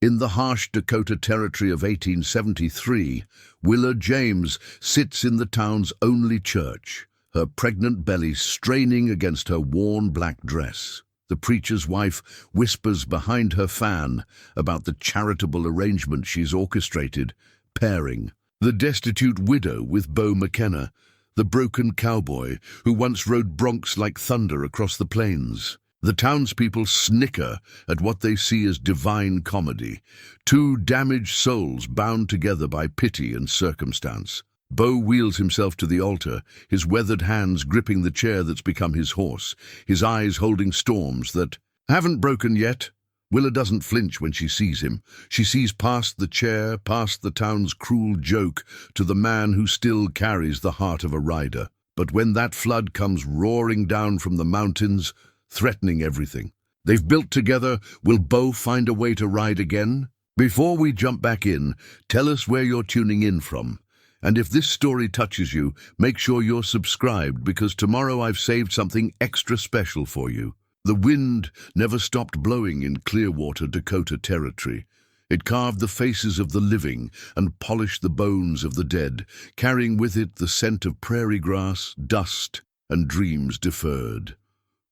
In the harsh Dakota Territory of 1873, Willa James sits in the town's only church, her pregnant belly straining against her worn black dress. The preacher's wife whispers behind her fan about the charitable arrangement she's orchestrated, pairing the destitute widow with Bo McKenna, the broken cowboy who once rode broncs like thunder across the plains. The townspeople snicker at what they see as divine comedy, two damaged souls bound together by pity and circumstance. Bo wheels himself to the altar, his weathered hands gripping the chair that's become his horse, his eyes holding storms that haven't broken yet. Willa doesn't flinch when she sees him. She sees past the chair, past the town's cruel joke, to the man who still carries the heart of a rider. But when that flood comes roaring down from the mountains, threatening everything they've built together, will Bo find a way to ride again? Before we jump back in, tell us where you're tuning in from. And if this story touches you, make sure you're subscribed, because tomorrow I've saved something extra special for you. The wind never stopped blowing in Clearwater, Dakota Territory. It carved the faces of the living and polished the bones of the dead, carrying with it the scent of prairie grass, dust, and dreams deferred.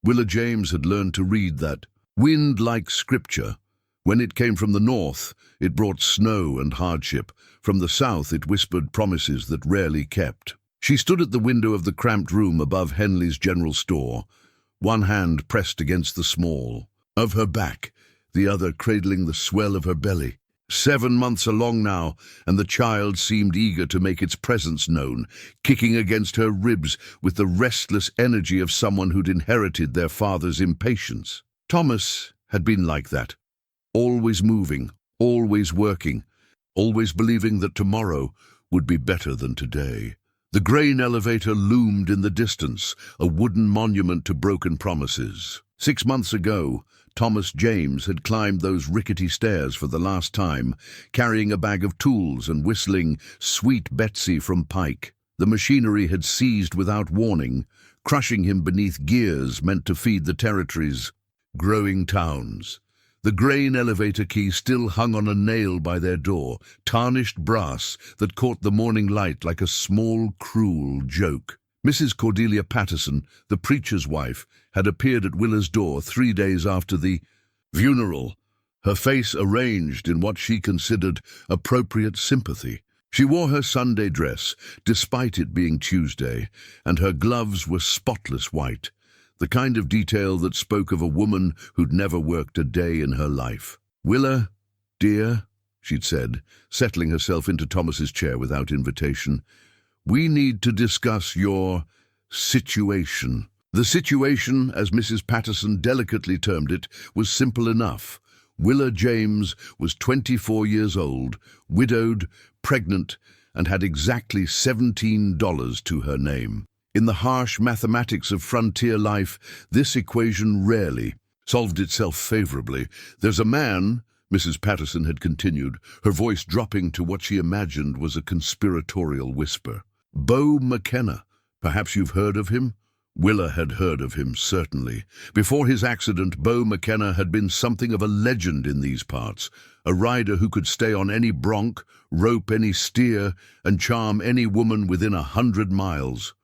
Willa James had learned to read that wind like scripture. When it came from the north, it brought snow and hardship. From the south, it whispered promises that rarely kept. She stood at the window of the cramped room above Henley's general store, one hand pressed against the small of her back, the other cradling the swell of her belly. 7 months along now, and the child seemed eager to make its presence known, kicking against her ribs with the restless energy of someone who'd inherited their father's impatience. Thomas had been like that, always moving, always working, always believing that tomorrow would be better than today. The grain elevator loomed in the distance, a wooden monument to broken promises. 6 months ago, Thomas James had climbed those rickety stairs for the last time, carrying a bag of tools and whistling Sweet Betsy from Pike. The machinery had seized without warning, crushing him beneath gears meant to feed the territory's growing towns. The grain elevator key still hung on a nail by their door, tarnished brass that caught the morning light like a small, cruel joke. Mrs. Cordelia Patterson, the preacher's wife, had appeared at Willa's door 3 days after the funeral, her face arranged in what she considered appropriate sympathy. She wore her Sunday dress, despite it being Tuesday, and her gloves were spotless white, the kind of detail that spoke of a woman who'd never worked a day in her life. "Willa, dear," she'd said, settling herself into Thomas's chair without invitation, "we need to discuss your situation." The situation, as Mrs. Patterson delicately termed it, was simple enough. Willa James was 24 years old, widowed, pregnant, and had exactly $17 to her name. In the harsh mathematics of frontier life, this equation rarely solved itself favorably. "There's a man," Mrs. Patterson had continued, her voice dropping to what she imagined was a conspiratorial whisper. "Bo McKenna. Perhaps you've heard of him?" Willa had heard of him, certainly. Before his accident, Bo McKenna had been something of a legend in these parts, a rider who could stay on any bronc, rope any steer, and charm any woman within 100 miles.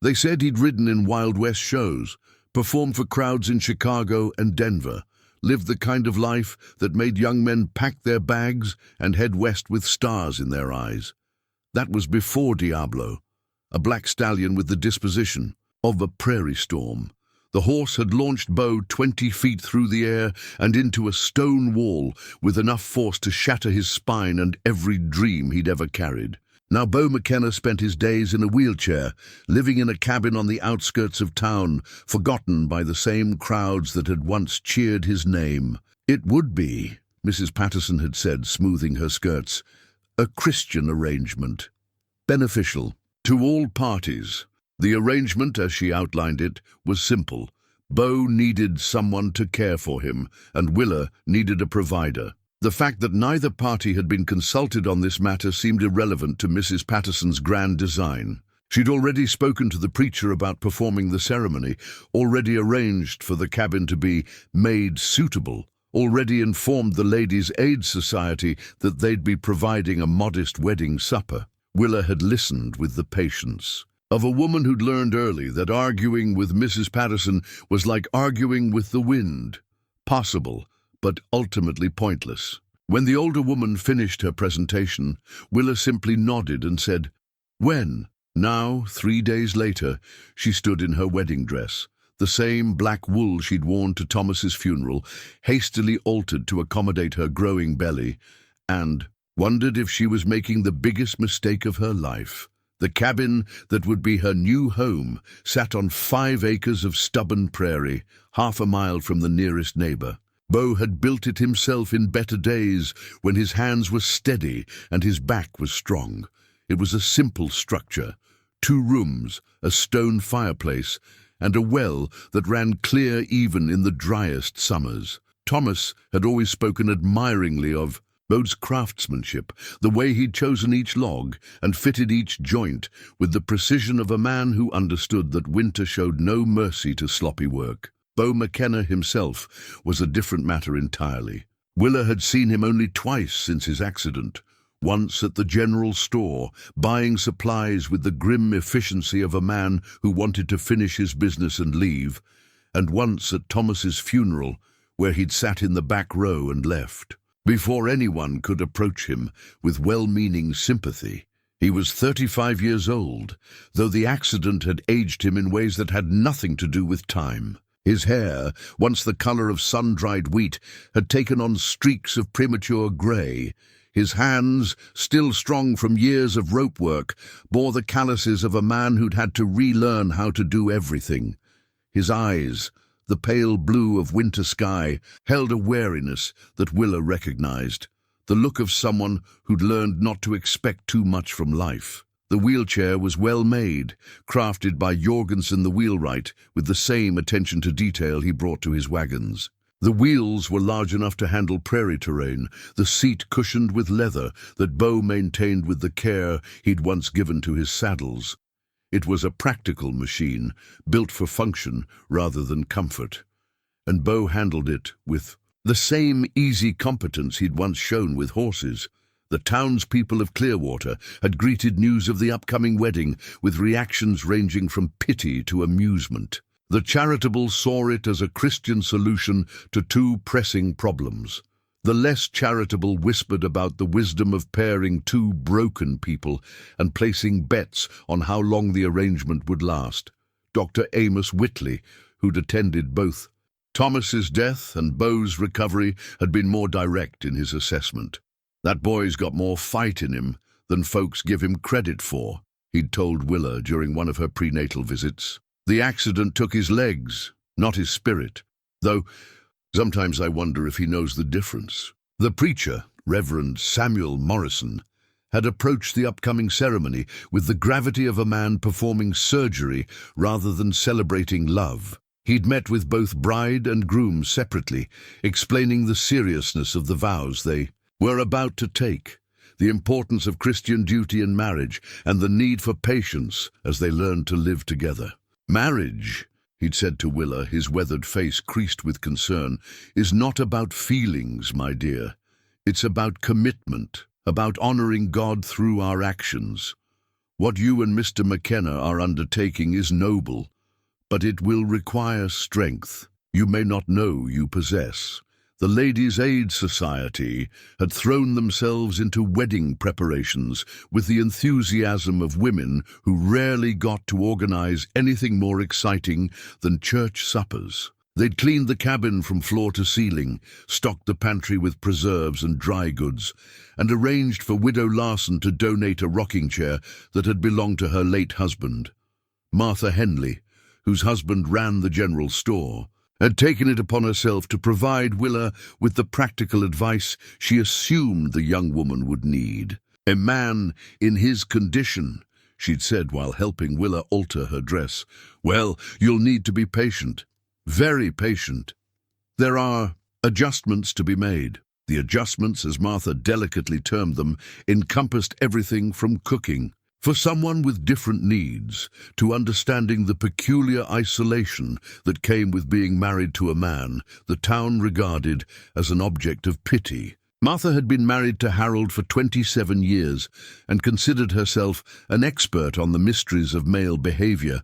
They said he'd ridden in Wild West shows, performed for crowds in Chicago and Denver, lived the kind of life that made young men pack their bags and head west with stars in their eyes. That was before Diablo, a black stallion with the disposition of a prairie storm. The horse had launched Bo 20 feet through the air and into a stone wall with enough force to shatter his spine and every dream he'd ever carried. Now Bo McKenna spent his days in a wheelchair, living in a cabin on the outskirts of town, forgotten by the same crowds that had once cheered his name. "It would be," Mrs. Patterson had said, smoothing her skirts, "a Christian arrangement, beneficial to all parties." The arrangement, as she outlined it, was simple. Bo needed someone to care for him, and Willa needed a provider. The fact that neither party had been consulted on this matter seemed irrelevant to Mrs. Patterson's grand design. She'd already spoken to the preacher about performing the ceremony, already arranged for the cabin to be made suitable, already informed the Ladies' Aid Society that they'd be providing a modest wedding supper. Willa had listened with the patience of a woman who'd learned early that arguing with Mrs. Patterson was like arguing with the wind, possible, but ultimately pointless. When the older woman finished her presentation, Willa simply nodded and said, "When?" Now, 3 days later, she stood in her wedding dress, the same black wool she'd worn to Thomas's funeral, hastily altered to accommodate her growing belly, and wondered if she was making the biggest mistake of her life. The cabin that would be her new home sat on 5 acres of stubborn prairie, half a mile from the nearest neighbor. Bo had built it himself in better days when his hands were steady and his back was strong. It was a simple structure, 2 rooms, a stone fireplace, and a well that ran clear even in the driest summers. Thomas had always spoken admiringly of Bo's craftsmanship, the way he'd chosen each log and fitted each joint with the precision of a man who understood that winter showed no mercy to sloppy work. Bo McKenna himself was a different matter entirely. Willa had seen him only twice since his accident. Once at the general store, buying supplies with the grim efficiency of a man who wanted to finish his business and leave, and once at Thomas's funeral, where he'd sat in the back row and left. Before anyone could approach him with well-meaning sympathy. He was 35 years old, though the accident had aged him in ways that had nothing to do with time. His hair, once the color of sun-dried wheat, had taken on streaks of premature gray. His hands, still strong from years of rope work, bore the calluses of a man who'd had to relearn how to do everything. His eyes, the pale blue of winter sky, held a wariness that Willa recognized, the look of someone who'd learned not to expect too much from life. The wheelchair was well made, crafted by Jorgensen the wheelwright, with the same attention to detail he brought to his wagons. The wheels were large enough to handle prairie terrain, the seat cushioned with leather that Bo maintained with the care he'd once given to his saddles. It was a practical machine, built for function rather than comfort, and Bo handled it with the same easy competence he'd once shown with horses. The townspeople of Clearwater had greeted news of the upcoming wedding with reactions ranging from pity to amusement. The charitable saw it as a Christian solution to 2 pressing problems. The less charitable whispered about the wisdom of pairing 2 broken people and placing bets on how long the arrangement would last. Dr. Amos Whitley, who'd attended both Thomas's death and Bo's recovery, had been more direct in his assessment. "That boy's got more fight in him than folks give him credit for," he'd told Willa during one of her prenatal visits. "The accident took his legs, not his spirit, though sometimes I wonder if he knows the difference." The preacher, Reverend Samuel Morrison, had approached the upcoming ceremony with the gravity of a man performing surgery rather than celebrating love. He'd met with both bride and groom separately, explaining the seriousness of the vows they were about to take, the importance of Christian duty in marriage, and the need for patience as they learned to live together. "Marriage," he'd said to Willa, his weathered face creased with concern, "is not about feelings, my dear. It's about commitment, about honoring God through our actions. What you and Mr. McKenna are undertaking is noble, but it will require strength you may not know you possess." The Ladies' Aid Society had thrown themselves into wedding preparations with the enthusiasm of women who rarely got to organize anything more exciting than church suppers. They'd cleaned the cabin from floor to ceiling, stocked the pantry with preserves and dry goods, and arranged for Widow Larson to donate a rocking chair that had belonged to her late husband. Martha Henley, whose husband ran the general store, had taken it upon herself to provide Willa with the practical advice she assumed the young woman would need. "A man in his condition," she'd said while helping Willa alter her dress, "well, you'll need to be patient, very patient. There are adjustments to be made." The adjustments, as Martha delicately termed them, encompassed everything from cooking, For someone with different needs, to understanding the peculiar isolation that came with being married to a man the town regarded as an object of pity. Martha had been married to Harold for 27 years and considered herself an expert on the mysteries of male behavior,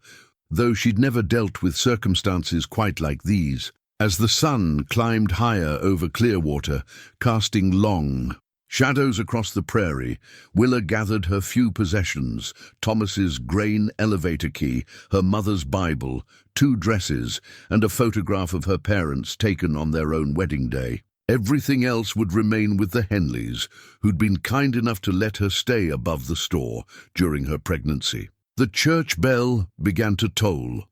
though she'd never dealt with circumstances quite like these. As the sun climbed higher over Clearwater, casting long shadows across the prairie, Willa gathered her few possessions: Thomas's grain elevator key, her mother's Bible, 2 dresses, and a photograph of her parents taken on their own wedding day. Everything else would remain with the Henleys, who'd been kind enough to let her stay above the store during her pregnancy. The church bell began to toll,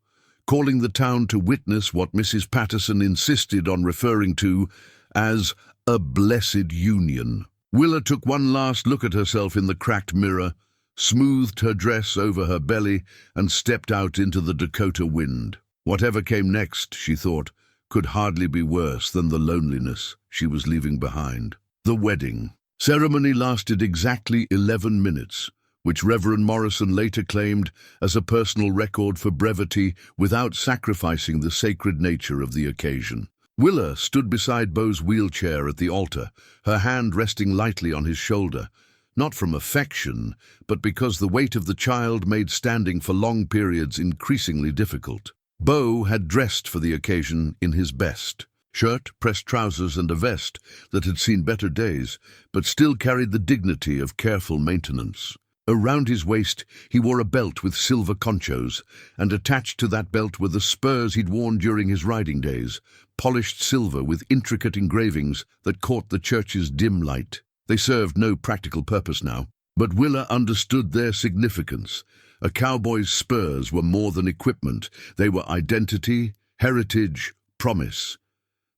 calling the town to witness what Mrs. Patterson insisted on referring to as a blessed union. Willa took one last look at herself in the cracked mirror, smoothed her dress over her belly, and stepped out into the Dakota wind. Whatever came next, she thought, could hardly be worse than the loneliness she was leaving behind. The wedding ceremony lasted exactly 11 minutes, which Reverend Morrison later claimed as a personal record for brevity without sacrificing the sacred nature of the occasion. Willa stood beside Beau's wheelchair at the altar, her hand resting lightly on his shoulder, not from affection, but because the weight of the child made standing for long periods increasingly difficult. Beau had dressed for the occasion in his best: shirt, pressed trousers, and a vest that had seen better days, but still carried the dignity of careful maintenance. Around his waist he wore a belt with silver conchos, and attached to that belt were the spurs he'd worn during his riding days, polished silver with intricate engravings that caught the church's dim light. They served no practical purpose now, but Willa understood their significance. A cowboy's spurs were more than equipment. They were identity, heritage, promise.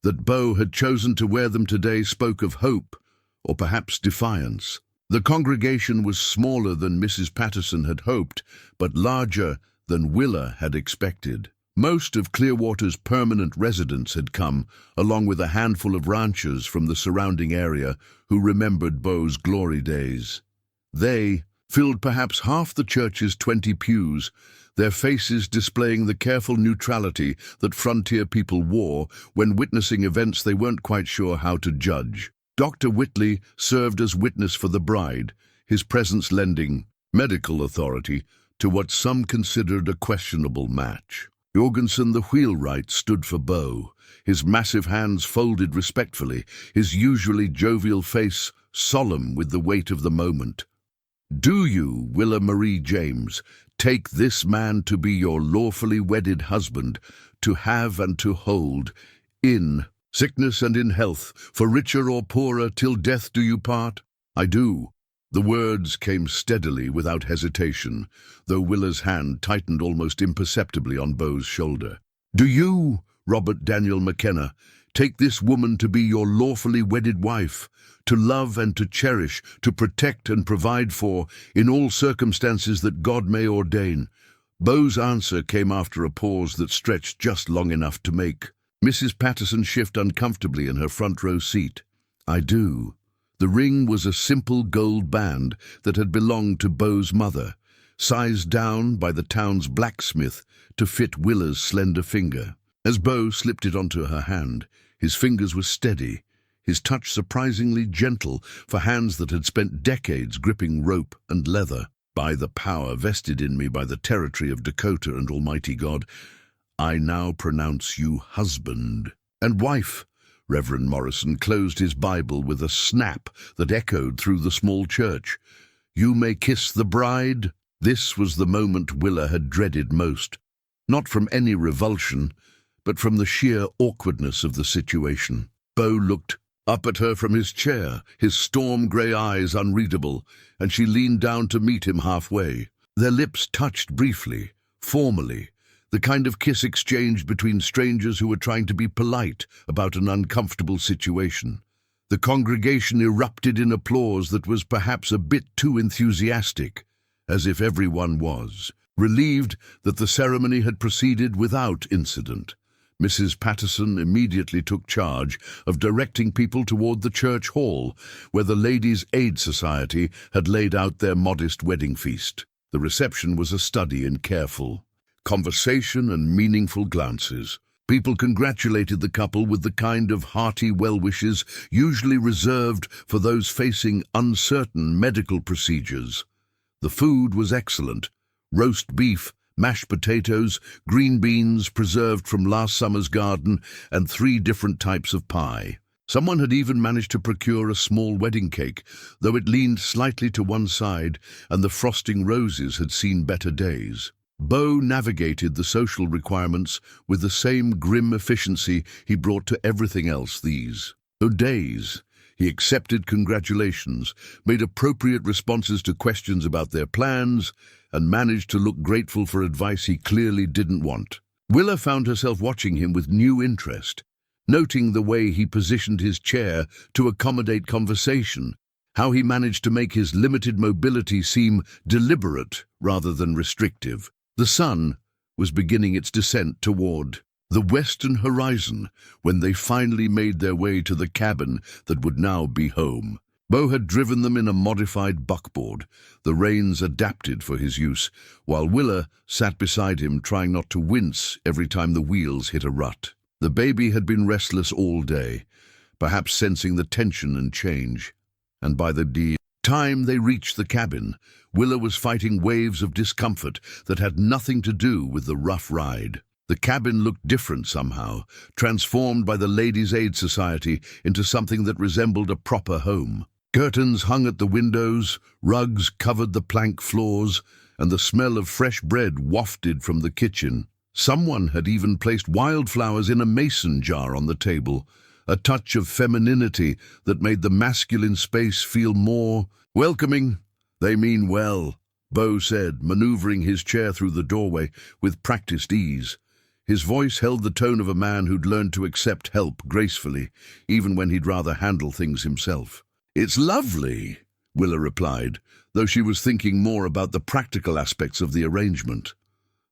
That Beau had chosen to wear them today spoke of hope, or perhaps defiance. The congregation was smaller than Mrs. Patterson had hoped, but larger than Willa had expected. Most of Clearwater's permanent residents had come, along with a handful of ranchers from the surrounding area who remembered Beau's glory days. They filled perhaps half the church's 20 pews, their faces displaying the careful neutrality that frontier people wore when witnessing events they weren't quite sure how to judge. Dr. Whitley served as witness for the bride, his presence lending medical authority to what some considered a questionable match. Jorgensen the wheelwright stood for Beau, his massive hands folded respectfully, his usually jovial face solemn with the weight of the moment. "Do you, Willa Marie James, take this man to be your lawfully wedded husband, to have and to hold, in sickness and in health, for richer or poorer, till death do you part?" "I do." The words came steadily, without hesitation, though Willa's hand tightened almost imperceptibly on Beau's shoulder. "Do you, Robert Daniel McKenna, take this woman to be your lawfully wedded wife, to love and to cherish, to protect and provide for, in all circumstances that God may ordain?" Beau's answer came after a pause that stretched just long enough to make Mrs. Patterson shift uncomfortably in her front row seat. "I do." The ring was a simple gold band that had belonged to Beau's mother, sized down by the town's blacksmith to fit Willa's slender finger. As Beau slipped it onto her hand, his fingers were steady, his touch surprisingly gentle for hands that had spent decades gripping rope and leather. "By the power vested in me by the territory of Dakota and Almighty God, I now pronounce you husband and wife." Reverend Morrison closed his Bible with a snap that echoed through the small church. "You may kiss the bride." This was the moment Willa had dreaded most, not from any revulsion, but from the sheer awkwardness of the situation. Beau looked up at her from his chair, his storm-grey eyes unreadable, and she leaned down to meet him halfway. Their lips touched briefly, formally, the kind of kiss exchanged between strangers who were trying to be polite about an uncomfortable situation. The congregation erupted in applause that was perhaps a bit too enthusiastic, as if everyone was relieved that the ceremony had proceeded without incident. Mrs. Patterson immediately took charge of directing people toward the church hall, where the Ladies' Aid Society had laid out their modest wedding feast. The reception was a study in careful conversation and meaningful glances. People congratulated the couple with the kind of hearty well-wishes usually reserved for those facing uncertain medical procedures. The food was excellent. Roast beef, mashed potatoes, green beans preserved from last summer's garden, and 3 different types of pie. Someone had even managed to procure a small wedding cake, though it leaned slightly to one side and the frosting roses had seen better days. Beau navigated the social requirements with the same grim efficiency he brought to everything else these days. He accepted congratulations, made appropriate responses to questions about their plans, and managed to look grateful for advice he clearly didn't want. Willa found herself watching him with new interest, noting the way he positioned his chair to accommodate conversation, how he managed to make his limited mobility seem deliberate rather than restrictive. The sun was beginning its descent toward the western horizon when they finally made their way to the cabin that would now be home. Beau had driven them in a modified buckboard, the reins adapted for his use, while Willa sat beside him trying not to wince every time the wheels hit a rut. The baby had been restless all day, perhaps sensing the tension and change, and by the time they reached the cabin, Willa was fighting waves of discomfort that had nothing to do with the rough ride. The cabin looked different somehow, transformed by the Ladies' Aid Society into something that resembled a proper home. Curtains hung at the windows, rugs covered the plank floors, and the smell of fresh bread wafted from the kitchen. Someone had even placed wildflowers in a mason jar on the table, a touch of femininity that made the masculine space feel more welcoming. "They mean well," Beau said, maneuvering his chair through the doorway with practiced ease. His voice held the tone of a man who'd learned to accept help gracefully, even when he'd rather handle things himself. "It's lovely," Willa replied, though she was thinking more about the practical aspects of the arrangement.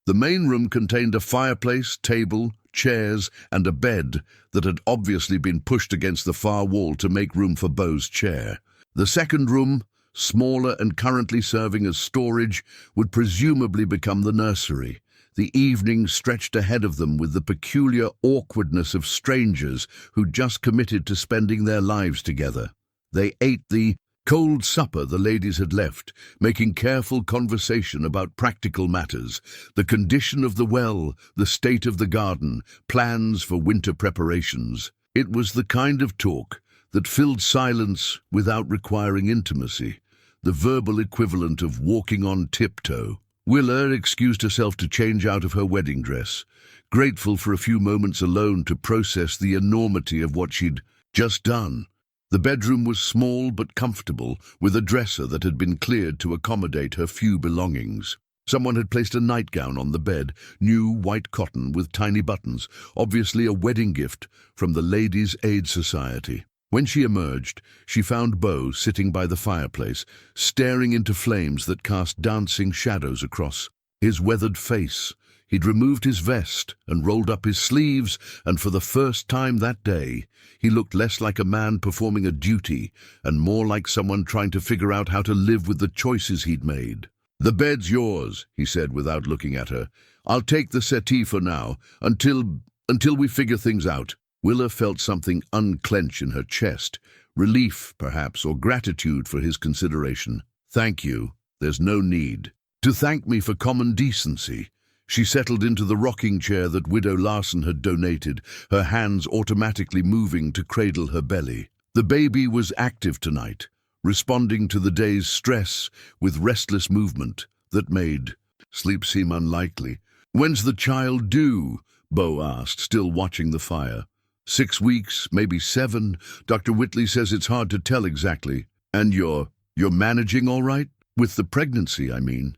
The main room contained a fireplace, table, chairs, and a bed that had obviously been pushed against the far wall to make room for Beau's chair. The second room, smaller and currently serving as storage, would presumably become the nursery. The evening stretched ahead of them with the peculiar awkwardness of strangers who'd just committed to spending their lives together. They ate the cold supper the ladies had left, making careful conversation about practical matters, the condition of the well, the state of the garden, plans for winter preparations. It was the kind of talk that filled silence without requiring intimacy, the verbal equivalent of walking on tiptoe. Willa excused herself to change out of her wedding dress, grateful for a few moments alone to process the enormity of what she'd just done. The bedroom was small but comfortable, with a dresser that had been cleared to accommodate her few belongings. Someone had placed a nightgown on the bed, new white cotton with tiny buttons, obviously a wedding gift from the Ladies' Aid Society. When she emerged, she found Beau sitting by the fireplace, staring into flames that cast dancing shadows across his weathered face. He'd removed his vest and rolled up his sleeves, and for the first time that day, he looked less like a man performing a duty and more like someone trying to figure out how to live with the choices he'd made. "The bed's yours," he said without looking at her. "I'll take the settee for now, until we figure things out." Willa felt something unclench in her chest, relief, perhaps, or gratitude for his consideration. "Thank you. There's no need to thank me for common decency." She settled into the rocking chair that Widow Larson had donated, her hands automatically moving to cradle her belly. The baby was active tonight, responding to the day's stress with restless movement that made sleep seem unlikely. "When's the child due?" Beau asked, still watching the fire. 6 weeks, maybe 7. Dr. Whitley says it's hard to tell exactly. "And you're managing all right? With the pregnancy, I mean."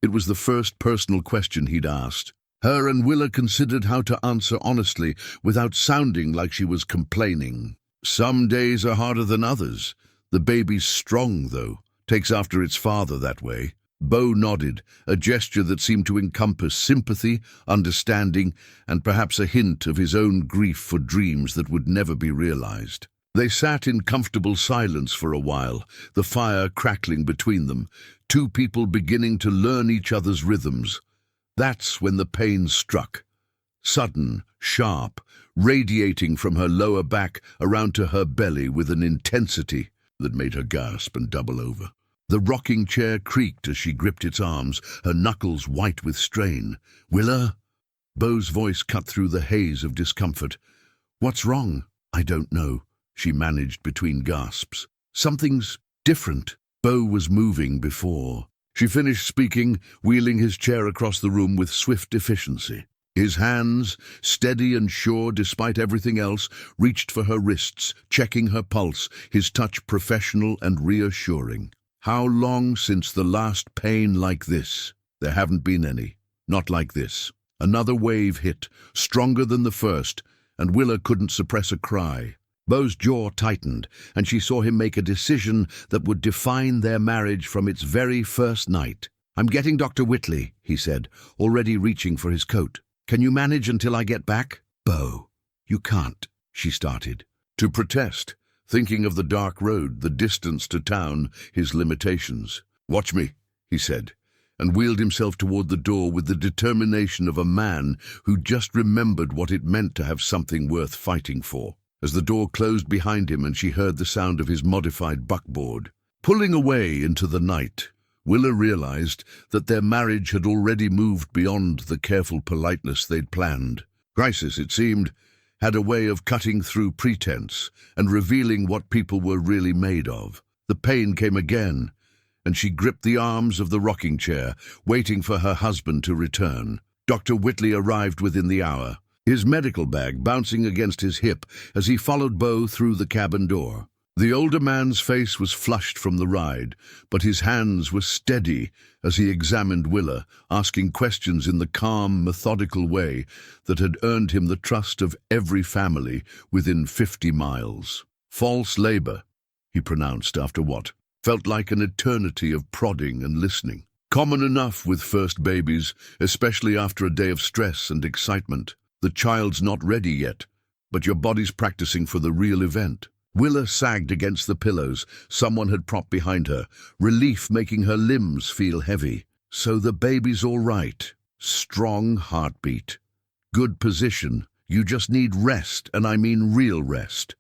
It was the first personal question he'd asked. Her and Willa considered how to answer honestly without sounding like she was complaining. "Some days are harder than others. The baby's strong, though. Takes after its father that way." Beau nodded, a gesture that seemed to encompass sympathy, understanding, and perhaps a hint of his own grief for dreams that would never be realized. They sat in comfortable silence for a while, the fire crackling between them, two people beginning to learn each other's rhythms. That's when the pain struck. Sudden, sharp, radiating from her lower back around to her belly with an intensity that made her gasp and double over. The rocking chair creaked as she gripped its arms, her knuckles white with strain. "Willa?" Beau's voice cut through the haze of discomfort. "What's wrong?" "I don't know," she managed between gasps. "Something's different." Beau was moving before. She finished speaking, wheeling his chair across the room with swift efficiency. His hands, steady and sure despite everything else, reached for her wrists, checking her pulse, his touch professional and reassuring. How long since the last pain like this? There haven't been any. Not like this. Another wave hit, stronger than the first, and Willa couldn't suppress a cry. Beau's jaw tightened, and she saw him make a decision that would define their marriage from its very first night. "I'm getting Dr. Whitley," he said, already reaching for his coat. "Can you manage until I get back?" "Beau, you can't," she started. To protest, thinking of the dark road, the distance to town, his limitations. "Watch me," he said, and wheeled himself toward the door with the determination of a man who just remembered what it meant to have something worth fighting for. As the door closed behind him and she heard the sound of his modified buckboard. Pulling away into the night, Willa realized that their marriage had already moved beyond the careful politeness they'd planned. Crisis, it seemed, had a way of cutting through pretense and revealing what people were really made of. The pain came again, and she gripped the arms of the rocking chair, waiting for her husband to return. Dr. Whitley arrived within the hour, his medical bag bouncing against his hip as he followed Beau through the cabin door. The older man's face was flushed from the ride, but his hands were steady as he examined Willa, asking questions in the calm, methodical way that had earned him the trust of every family within 50 miles. "False labor," he pronounced after what felt like an eternity of prodding and listening. "Common enough with first babies, especially after a day of stress and excitement. The child's not ready yet, but your body's practicing for the real event." Willa sagged against the pillows someone had propped behind her, relief making her limbs feel heavy. "So the baby's all right. Strong heartbeat. Good position. You just need rest, and I mean real rest.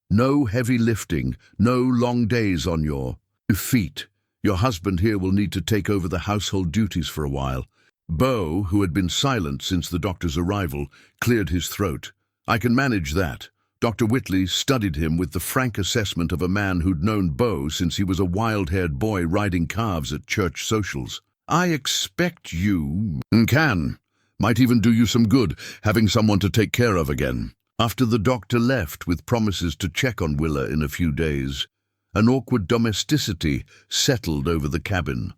No heavy lifting, no long days on your feet. Your husband here will need to take over the household duties for a while." Beau, who had been silent since the doctor's arrival, cleared his throat. "I can manage that." Dr. Whitley studied him with the frank assessment of a man who'd known Beau since he was a wild-haired boy riding calves at church socials. "I expect you can. Might even do you some good, having someone to take care of again." After the doctor left with promises to check on Willa in a few days, an awkward domesticity settled over the cabin.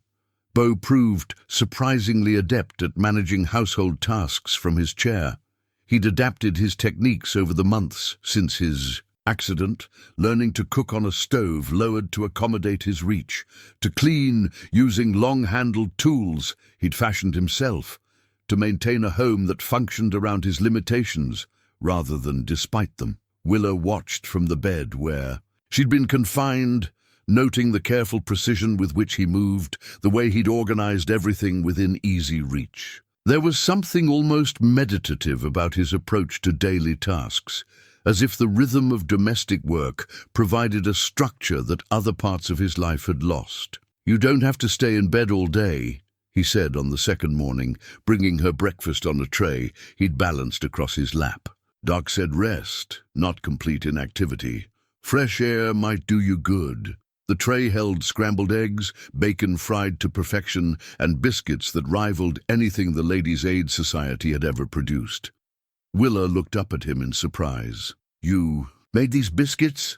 Beau proved surprisingly adept at managing household tasks from his chair. He'd adapted his techniques over the months since his accident, learning to cook on a stove lowered to accommodate his reach, to clean using long-handled tools he'd fashioned himself, to maintain a home that functioned around his limitations rather than despite them. Willa watched from the bed where she'd been confined, noting the careful precision with which he moved, the way he'd organized everything within easy reach. There was something almost meditative about his approach to daily tasks, as if the rhythm of domestic work provided a structure that other parts of his life had lost. "You don't have to stay in bed all day," he said on the second morning, bringing her breakfast on a tray he'd balanced across his lap. Doc said rest, not complete inactivity. Fresh air might do you good. The tray held scrambled eggs, bacon fried to perfection, and biscuits that rivaled anything the Ladies' Aid Society had ever produced. Willa looked up at him in surprise. "You made these biscuits?"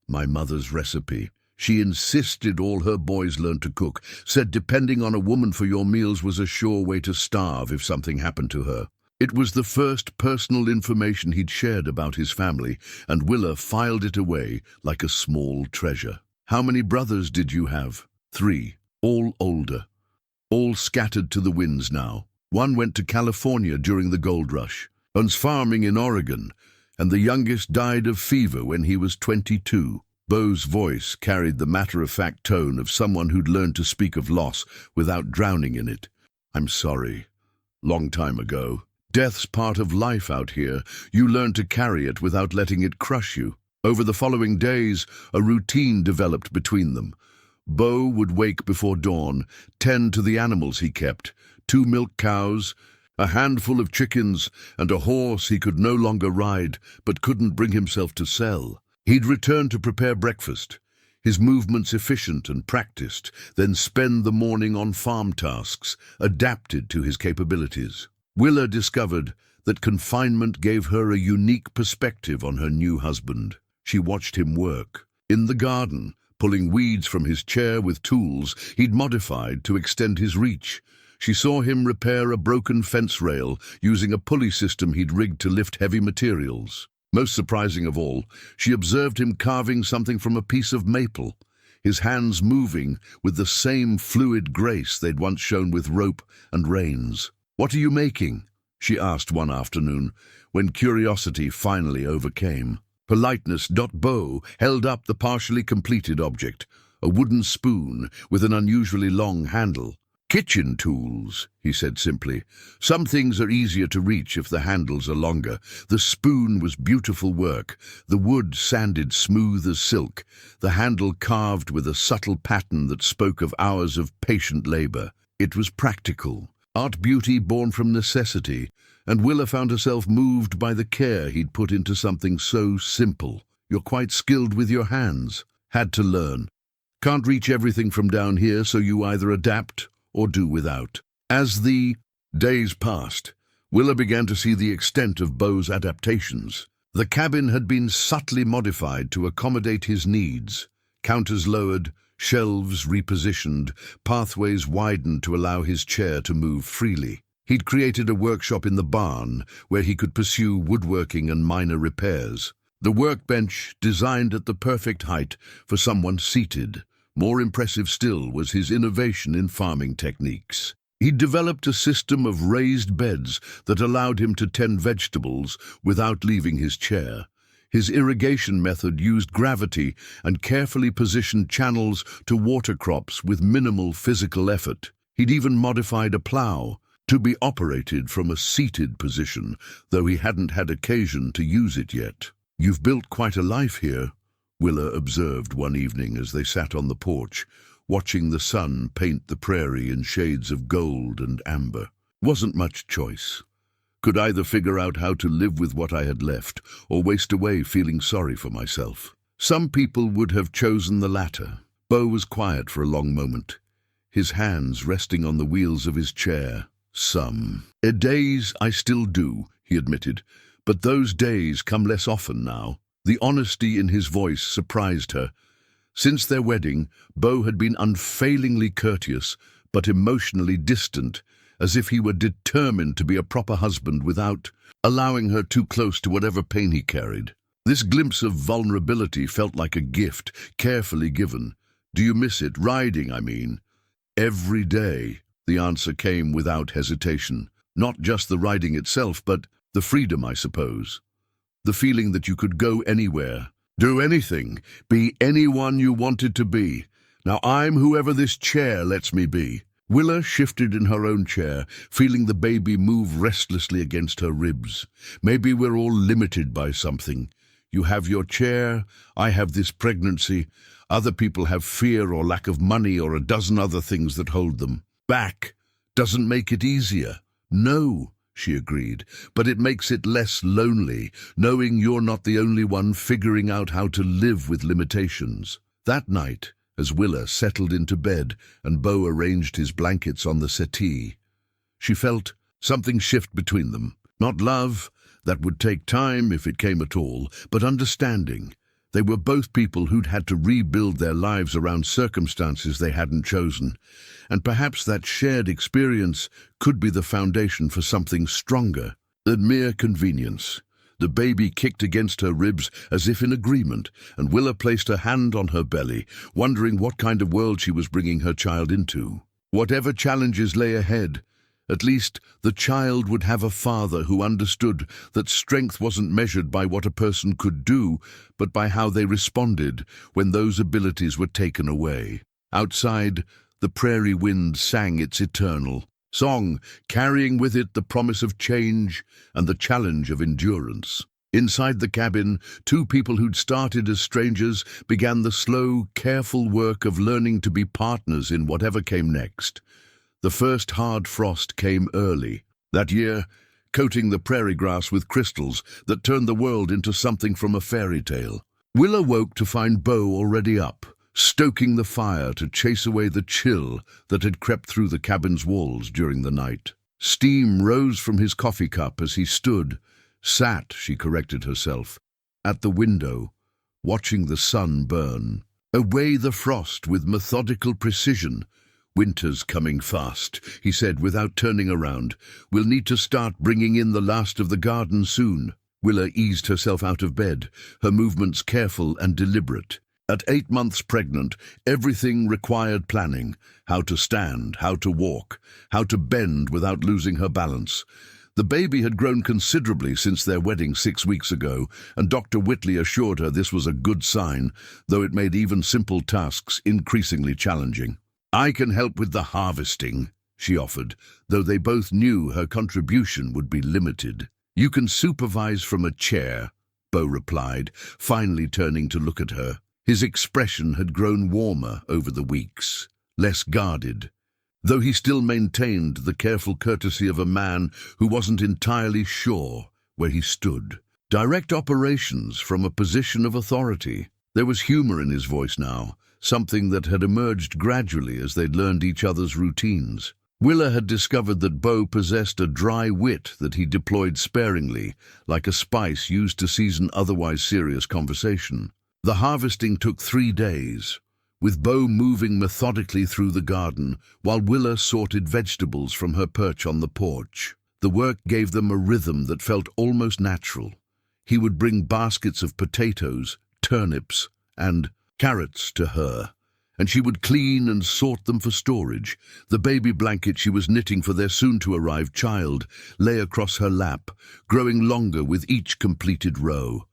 "My mother's recipe. She insisted all her boys learn to cook, said depending on a woman for your meals was a sure way to starve if something happened to her." It was the first personal information he'd shared about his family, and Willa filed it away like a small treasure. "How many brothers did you have?" "3, all older. All scattered to the winds now. One went to California during the gold rush. One's farming in Oregon. and the youngest died of fever when he was 22. Beau's voice carried the matter-of-fact tone of someone who'd learned to speak of loss without drowning in it. I'm sorry. Long time ago. Death's part of life out here. You learn to carry it without letting it crush you. Over the following days, a routine developed between them. Beau would wake before dawn, tend to the animals he kept, 2 milk cows, a handful of chickens, and a horse he could no longer ride but couldn't bring himself to sell. He'd return to prepare breakfast, his movements efficient and practiced, then spend the morning on farm tasks, adapted to his capabilities. Willa discovered that confinement gave her a unique perspective on her new husband. She watched him work. In the garden, pulling weeds from his chair with tools he'd modified to extend his reach. She saw him repair a broken fence rail using a pulley system he'd rigged to lift heavy materials. Most surprising of all, she observed him carving something from a piece of maple, his hands moving with the same fluid grace they'd once shown with rope and reins. "What are you making?" she asked one afternoon, when curiosity finally overcame. Politeness. Beau held up the partially completed object, a wooden spoon with an unusually long handle. "Kitchen tools," he said simply. "Some things are easier to reach if the handles are longer." The spoon was beautiful work, the wood sanded smooth as silk, the handle carved with a subtle pattern that spoke of hours of patient labor. It was practical, art beauty born from necessity, and Willa found herself moved by the care he'd put into something so simple. "You're quite skilled with your hands." "Had to learn. Can't reach everything from down here, so you either adapt or do without." As the days passed, Willa began to see the extent of Beau's adaptations. The cabin had been subtly modified to accommodate his needs. Counters lowered, shelves repositioned, pathways widened to allow his chair to move freely. He'd created a workshop in the barn where he could pursue woodworking and minor repairs. The workbench designed at the perfect height for someone seated. More impressive still was his innovation in farming techniques. He'd developed a system of raised beds that allowed him to tend vegetables without leaving his chair. His irrigation method used gravity and carefully positioned channels to water crops with minimal physical effort. He'd even modified a plow to be operated from a seated position, though he hadn't had occasion to use it yet. "You've built quite a life here," Willa observed one evening as they sat on the porch, watching the sun paint the prairie in shades of gold and amber. "Wasn't much choice. Could either figure out how to live with what I had left, or waste away feeling sorry for myself. Some people would have chosen the latter." Beau was quiet for a long moment, his hands resting on the wheels of his chair. "Some days I still do," he admitted, "but those days come less often now." The honesty in his voice surprised her. Since their wedding, Beau had been unfailingly courteous, but emotionally distant, as if he were determined to be a proper husband without allowing her too close to whatever pain he carried. This glimpse of vulnerability felt like a gift, carefully given. "Do you miss it? Riding, I mean." "Every day," the answer came without hesitation. "Not just the riding itself, but the freedom, I suppose. The feeling that you could go anywhere, do anything, be anyone you wanted to be. Now I'm whoever this chair lets me be." Willa shifted in her own chair, feeling the baby move restlessly against her ribs. "Maybe we're all limited by something. You have your chair, I have this pregnancy. Other people have fear or lack of money or a dozen other things that hold them back. Doesn't make it easier." "No," she agreed, "but it makes it less lonely, knowing you're not the only one figuring out how to live with limitations." That night, as Willa settled into bed and Beau arranged his blankets on the settee, she felt something shift between them. Not love, that would take time if it came at all, but understanding. They were both people who'd had to rebuild their lives around circumstances they hadn't chosen, and perhaps that shared experience could be the foundation for something stronger than mere convenience. The baby kicked against her ribs as if in agreement, and Willa placed her hand on her belly, wondering what kind of world she was bringing her child into. Whatever challenges lay ahead, At least the child would have a father who understood that strength wasn't measured by what a person could do, but by how they responded when those abilities were taken away. Outside, the prairie wind sang its eternal song, carrying with it the promise of change and the challenge of endurance. Inside the cabin, two people who'd started as strangers began the slow, careful work of learning to be partners in whatever came next. The first hard frost came early that year, coating the prairie grass with crystals that turned the world into something from a fairy tale. Will awoke to find Bo already up, stoking the fire to chase away the chill that had crept through the cabin's walls during the night. Steam rose from his coffee cup as he sat, she corrected herself, at the window, watching the sun burn away the frost with methodical precision. "Winter's coming fast," he said without turning around. "We'll need to start bringing in the last of the garden soon." Willa eased herself out of bed, her movements careful and deliberate. At 8 months pregnant, everything required planning: how to stand, how to walk, how to bend without losing her balance. The baby had grown considerably since their wedding 6 weeks ago, and Dr. Whitley assured her this was a good sign, though it made even simple tasks increasingly challenging. "I can help with the harvesting," she offered, though they both knew her contribution would be limited. "You can supervise from a chair," Bo replied, finally turning to look at her. His expression had grown warmer over the weeks, less guarded, though he still maintained the careful courtesy of a man who wasn't entirely sure where he stood. Direct operations from a position of authority. There was humor in his voice now, something that had emerged gradually as they'd learned each other's routines. Willa had discovered that Bo possessed a dry wit that he deployed sparingly, like a spice used to season otherwise serious conversation. The harvesting took 3 days, with Bo moving methodically through the garden while Willa sorted vegetables from her perch on the porch. The work gave them a rhythm that felt almost natural. He would bring baskets of potatoes, turnips, and carrots to her, and she would clean and sort them for storage. The baby blanket she was knitting for their soon-to-arrive child lay across her lap, growing longer with each completed row.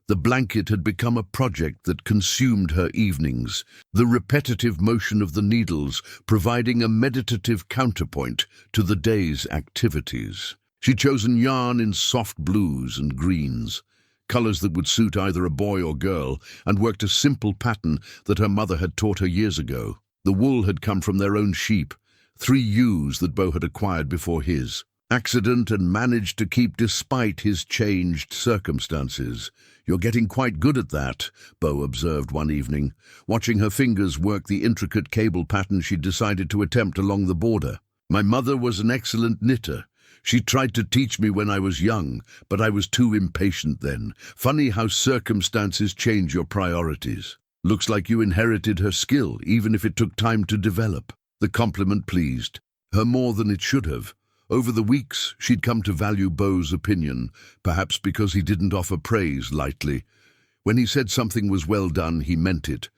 The blanket had become a project that consumed her evenings, the repetitive motion of the needles providing a meditative counterpoint to the day's activities. She'd chosen yarn in soft blues and greens, colors that would suit either a boy or girl, and worked a simple pattern that her mother had taught her years ago. The wool had come from their own sheep, 3 ewes that Bo had acquired before his accident and managed to keep despite his changed circumstances. "You're getting quite good at that," Bo observed one evening, watching her fingers work the intricate cable pattern she'd decided to attempt along the border. "My mother was an excellent knitter. She tried to teach me when I was young, but I was too impatient then. Funny how circumstances change your priorities. Looks like you inherited her skill, even if it took time to develop." The compliment pleased her more than it should have. Over the weeks, she'd come to value Bo's opinion, perhaps because he didn't offer praise lightly. When he said something was well done, he meant it.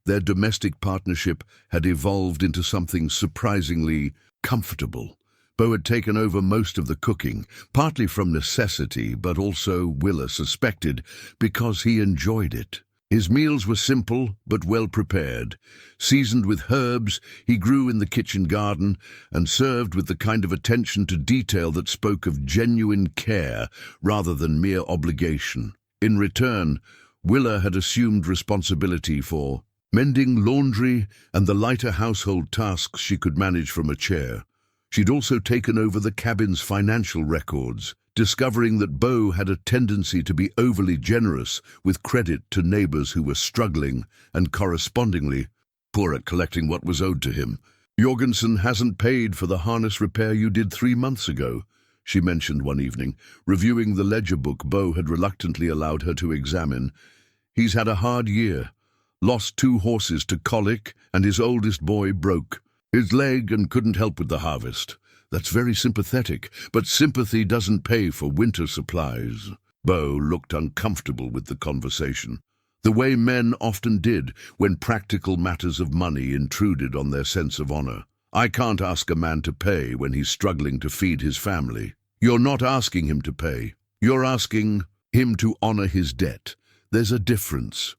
Their domestic partnership had evolved into something surprisingly comfortable. Bo had taken over most of the cooking, partly from necessity, but also, Willa suspected, because he enjoyed it. His meals were simple but well prepared, seasoned with herbs he grew in the kitchen garden, and served with the kind of attention to detail that spoke of genuine care rather than mere obligation. In return, Willa had assumed responsibility for mending laundry and the lighter household tasks she could manage from a chair. She'd also taken over the cabin's financial records, discovering that Bo had a tendency to be overly generous with credit to neighbors who were struggling and correspondingly poor at collecting what was owed to him. "Jorgensen hasn't paid for the harness repair you did 3 months ago," she mentioned one evening, reviewing the ledger book Bo had reluctantly allowed her to examine. "He's had a hard year, lost 2 horses to colic, and his oldest boy broke his leg and couldn't help with the harvest. That's very sympathetic, but sympathy doesn't pay for winter supplies." Bo looked uncomfortable with the conversation, the way men often did when practical matters of money intruded on their sense of honor. I can't ask a man to pay when he's struggling to feed his family. You're not asking him to pay. You're asking him to honor his debt. There's a difference.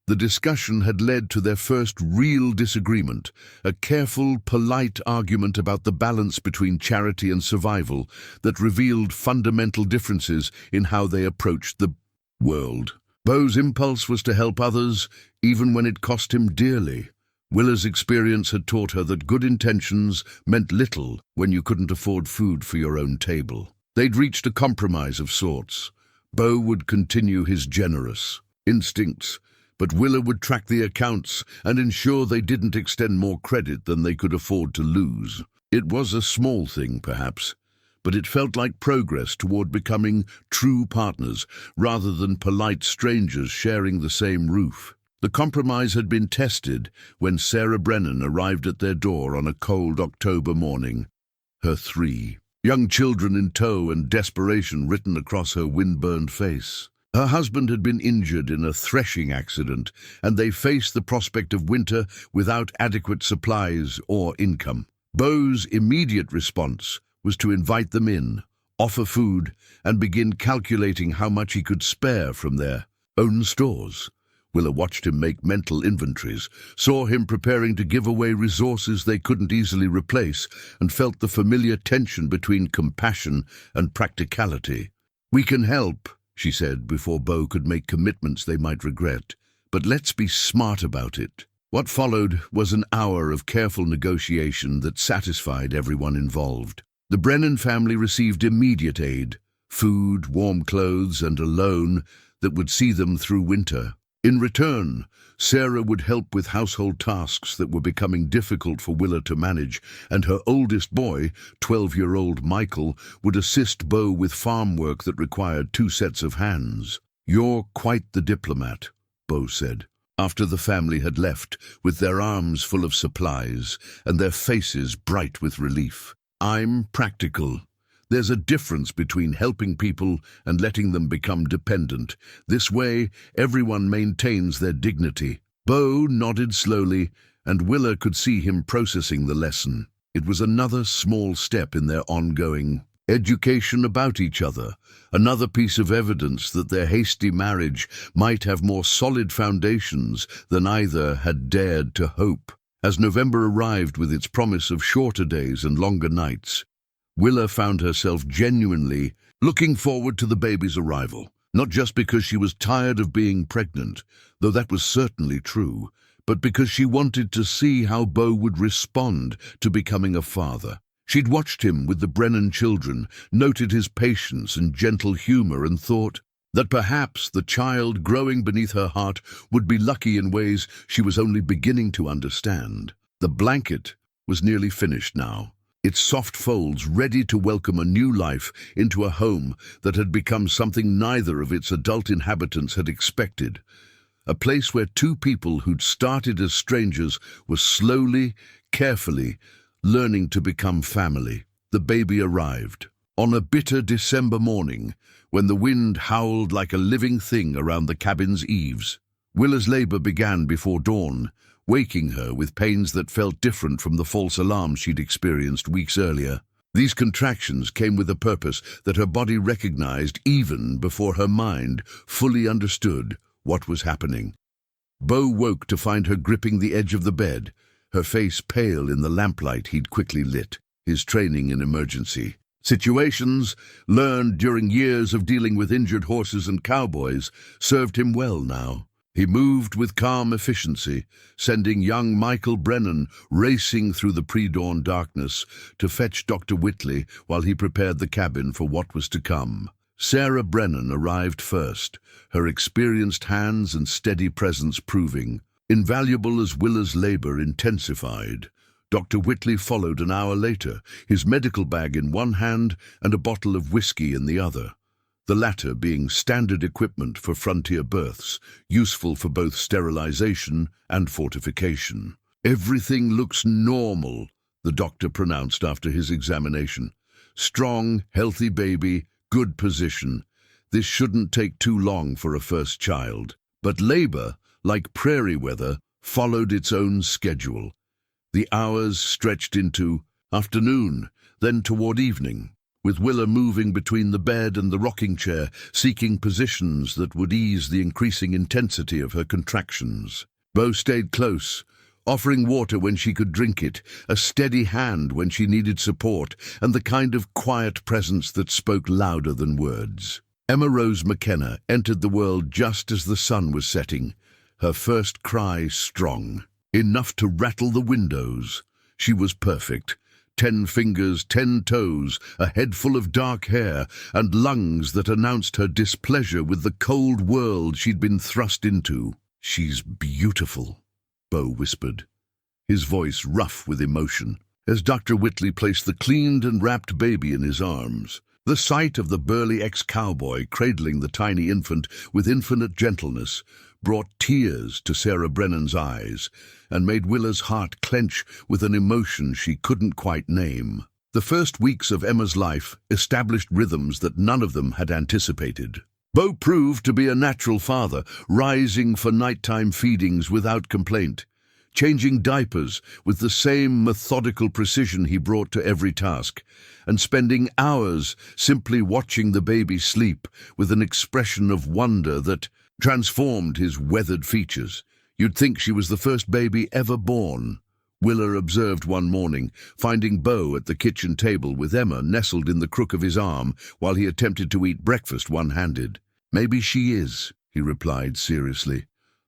The discussion had led to their first real disagreement, a careful, polite argument about the balance between charity and survival that revealed fundamental differences in how they approached the world. Beau's impulse was to help others, even when it cost him dearly. Willa's experience had taught her that good intentions meant little when you couldn't afford food for your own table. They'd reached a compromise of sorts. Beau would continue his generous instincts, but Willa would track the accounts and ensure they didn't extend more credit than they could afford to lose. It was a small thing, perhaps, but it felt like progress toward becoming true partners rather than polite strangers sharing the same roof. The compromise had been tested when Sarah Brennan arrived at their door on a cold October morning. Her 3 young children in tow and desperation written across her wind-burned face. Her husband had been injured in a threshing accident, and they faced the prospect of winter without adequate supplies or income. Beau's immediate response was to invite them in, offer food, and begin calculating how much he could spare from their own stores. Willa watched him make mental inventories, saw him preparing to give away resources they couldn't easily replace, and felt the familiar tension between compassion and practicality. "We can help," she said before Beau could make commitments they might regret, "but let's be smart about it." What followed was an hour of careful negotiation that satisfied everyone involved. The Brennan family received immediate aid, food, warm clothes, and a loan that would see them through winter. In return, Sarah would help with household tasks that were becoming difficult for Willa to manage, and her oldest boy, 12-year-old Michael, would assist Beau with farm work that required 2 sets of hands. "You're quite the diplomat," Beau said, after the family had left, with their arms full of supplies and their faces bright with relief. "I'm practical. There's a difference between helping people and letting them become dependent. This way, everyone maintains their dignity." Beau nodded slowly, and Willa could see him processing the lesson. It was another small step in their ongoing education about each other, another piece of evidence that their hasty marriage might have more solid foundations than either had dared to hope. As November arrived with its promise of shorter days and longer nights, Willa found herself genuinely looking forward to the baby's arrival, not just because she was tired of being pregnant, though that was certainly true, but because she wanted to see how Beau would respond to becoming a father. She'd watched him with the Brennan children, noted his patience and gentle humor, and thought that perhaps the child growing beneath her heart would be lucky in ways she was only beginning to understand. The blanket was nearly finished now, its soft folds ready to welcome a new life into a home that had become something neither of its adult inhabitants had expected. A place where 2 people who'd started as strangers were slowly, carefully, learning to become family. The baby arrived on a bitter December morning when the wind howled like a living thing around the cabin's eaves. Willa's labor began before dawn, waking her with pains that felt different from the false alarms she'd experienced weeks earlier. These contractions came with a purpose that her body recognized even before her mind fully understood what was happening. Beau woke to find her gripping the edge of the bed, her face pale in the lamplight he'd quickly lit. His training in emergency situations, learned during years of dealing with injured horses and cowboys, served him well now. He moved with calm efficiency, sending young Michael Brennan racing through the pre-dawn darkness to fetch Dr. Whitley while he prepared the cabin for what was to come. Sarah Brennan arrived first, her experienced hands and steady presence proving invaluable as Willa's labor intensified. Dr. Whitley followed an hour later, his medical bag in one hand and a bottle of whiskey in the other, the latter being standard equipment for frontier births, useful for both sterilization and fortification. "Everything looks normal," the doctor pronounced after his examination. "Strong, healthy baby, good position. This shouldn't take too long for a first child." But labor, like prairie weather, followed its own schedule. The hours stretched into afternoon, then toward evening, with Willa moving between the bed and the rocking chair, seeking positions that would ease the increasing intensity of her contractions. Bo stayed close, offering water when she could drink it, a steady hand when she needed support, and the kind of quiet presence that spoke louder than words. Emma Rose McKenna entered the world just as the sun was setting, her first cry strong, enough to rattle the windows. She was perfect. 10 fingers, 10 toes, a head full of dark hair, and lungs that announced her displeasure with the cold world she'd been thrust into. "She's beautiful," Bo whispered, his voice rough with emotion, as Dr. Whitley placed the cleaned and wrapped baby in his arms. The sight of the burly ex-cowboy cradling the tiny infant with infinite gentleness brought tears to Sarah Brennan's eyes and made Willa's heart clench with an emotion she couldn't quite name. The first weeks of Emma's life established rhythms that none of them had anticipated. Bo proved to be a natural father, rising for nighttime feedings without complaint, changing diapers with the same methodical precision he brought to every task, and spending hours simply watching the baby sleep with an expression of wonder that transformed his weathered features. "You'd think she was the first baby ever born," Willa observed one morning, finding Bo at the kitchen table with Emma nestled in the crook of his arm while he attempted to eat breakfast one-handed. "Maybe she is," he replied seriously.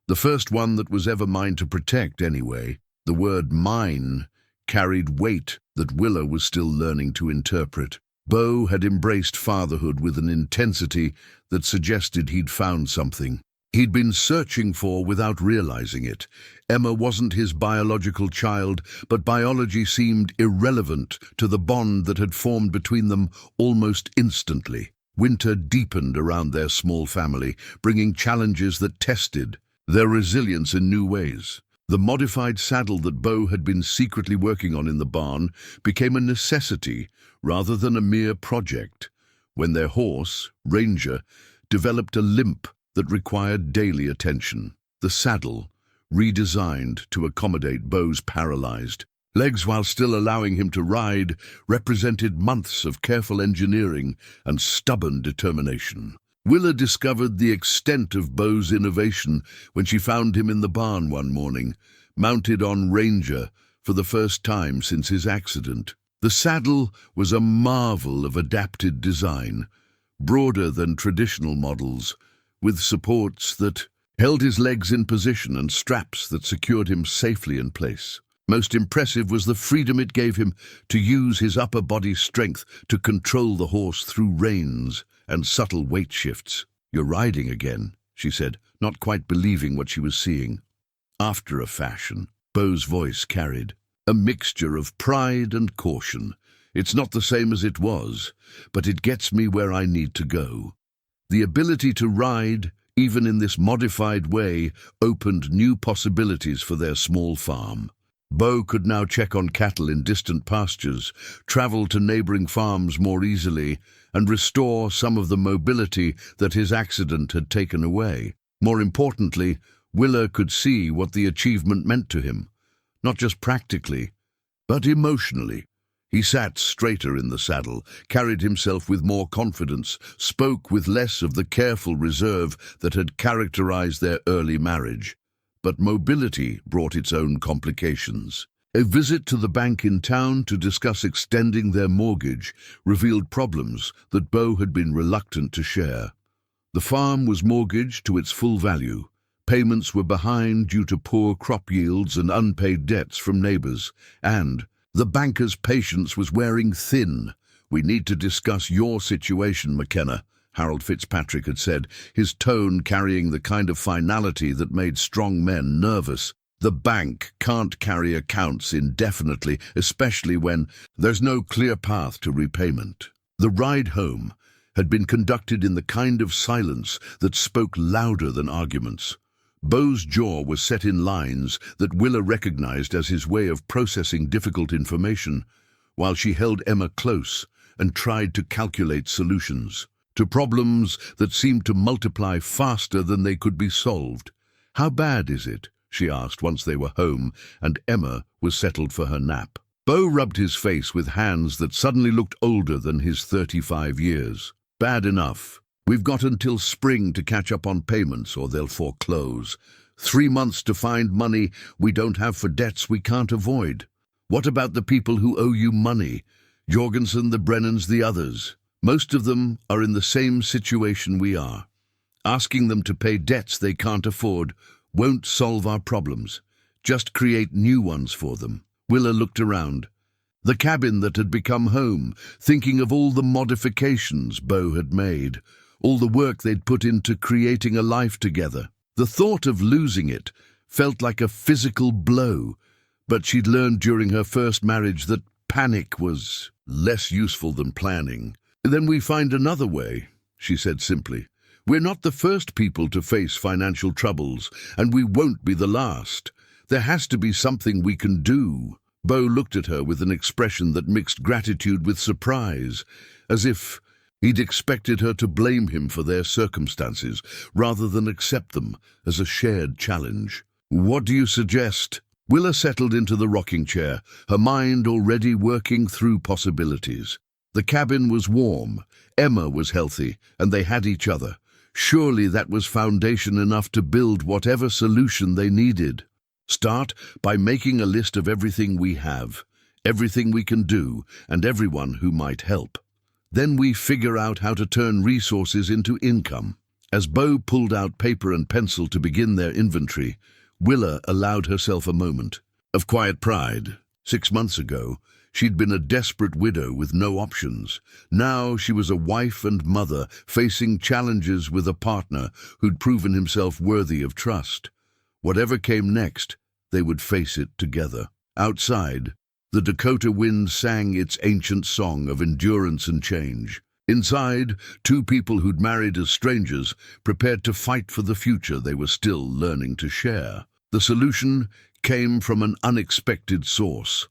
"The first one that was ever mine to protect, anyway." The word mine carried weight that Willa was still learning to interpret. Bo had embraced fatherhood with an intensity that suggested he'd found something he'd been searching for without realizing it. Emma wasn't his biological child, but biology seemed irrelevant to the bond that had formed between them almost instantly. Winter deepened around their small family, bringing challenges that tested their resilience in new ways. The modified saddle that Bo had been secretly working on in the barn became a necessity rather than a mere project, when their horse, Ranger, developed a limp that required daily attention. The saddle, redesigned to accommodate Bo's paralyzed legs while still allowing him to ride, represented months of careful engineering and stubborn determination. Willa discovered the extent of Bo's innovation when she found him in the barn one morning, mounted on Ranger for the first time since his accident. The saddle was a marvel of adapted design, broader than traditional models, with supports that held his legs in position and straps that secured him safely in place. Most impressive was the freedom it gave him to use his upper body strength to control the horse through reins and subtle weight shifts. "You're riding again," she said, not quite believing what she was seeing. "After a fashion," Bo's voice carried a mixture of pride and caution. "It's not the same as it was, but it gets me where I need to go." The ability to ride, even in this modified way, opened new possibilities for their small farm. Bo could now check on cattle in distant pastures, travel to neighboring farms more easily, and restore some of the mobility that his accident had taken away. More importantly, Willa could see what the achievement meant to him, not just practically, but emotionally. He sat straighter in the saddle, carried himself with more confidence, spoke with less of the careful reserve that had characterized their early marriage. But mobility brought its own complications. A visit to the bank in town to discuss extending their mortgage revealed problems that Bo had been reluctant to share. The farm was mortgaged to its full value. Payments were behind due to poor crop yields and unpaid debts from neighbors, and the banker's patience was wearing thin. "We need to discuss your situation, McKenna," Harold Fitzpatrick had said, his tone carrying the kind of finality that made strong men nervous. "The bank can't carry accounts indefinitely, especially when there's no clear path to repayment." The ride home had been conducted in the kind of silence that spoke louder than arguments. Bo's jaw was set in lines that Willa recognized as his way of processing difficult information, while she held Emma close and tried to calculate solutions to problems that seemed to multiply faster than they could be solved. "How bad is it?" she asked once they were home and Emma was settled for her nap. Bo rubbed his face with hands that suddenly looked older than his 35 years. Bad enough. We've got until spring to catch up on payments or they'll foreclose. 3 months to find money we don't have for debts we can't avoid. What about the people who owe you money? Jorgensen, the Brennans, the others. Most of them are in the same situation we are. Asking them to pay debts they can't afford won't solve our problems. Just create new ones for them. Willa looked around. The cabin that had become home, thinking of all the modifications Bo had made, all the work they'd put into creating a life together. The thought of losing it felt like a physical blow, but she'd learned during her first marriage that panic was less useful than planning. Then we find another way, she said simply. We're not the first people to face financial troubles, and we won't be the last. There has to be something we can do. Bo looked at her with an expression that mixed gratitude with surprise, as if he'd expected her to blame him for their circumstances, rather than accept them as a shared challenge. What do you suggest? Willa settled into the rocking chair, her mind already working through possibilities. The cabin was warm, Emma was healthy, and they had each other. Surely that was foundation enough to build whatever solution they needed. Start by making a list of everything we have, everything we can do, and everyone who might help. Then we figure out how to turn resources into income. As Bo pulled out paper and pencil to begin their inventory, Willa allowed herself a moment of quiet pride. 6 months ago, she'd been a desperate widow with no options. Now she was a wife and mother, facing challenges with a partner who'd proven himself worthy of trust. Whatever came next, they would face it together. Outside, the Dakota wind sang its ancient song of endurance and change. Inside, 2 people who'd married as strangers prepared to fight for the future they were still learning to share. The solution came from an unexpected source: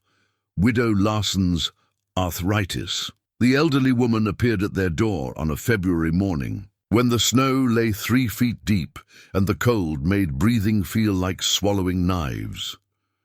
Widow Larson's arthritis. The elderly woman appeared at their door on a February morning, when the snow lay 3 feet deep and the cold made breathing feel like swallowing knives.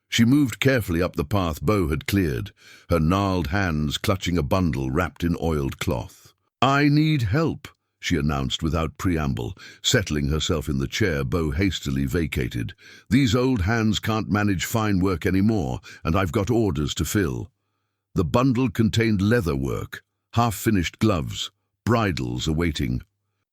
She moved carefully up the path Bo had cleared, her gnarled hands clutching a bundle wrapped in oiled cloth. "I need help," she announced without preamble, settling herself in the chair Bo hastily vacated. "These old hands can't manage fine work anymore, and I've got orders to fill." The bundle contained leather work, half-finished gloves, bridles awaiting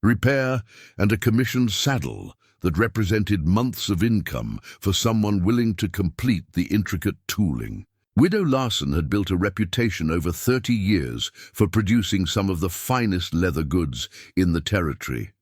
repair, and a commissioned saddle that represented months of income for someone willing to complete the intricate tooling. Widow Larson had built a reputation over 30 years for producing some of the finest leather goods in the territory.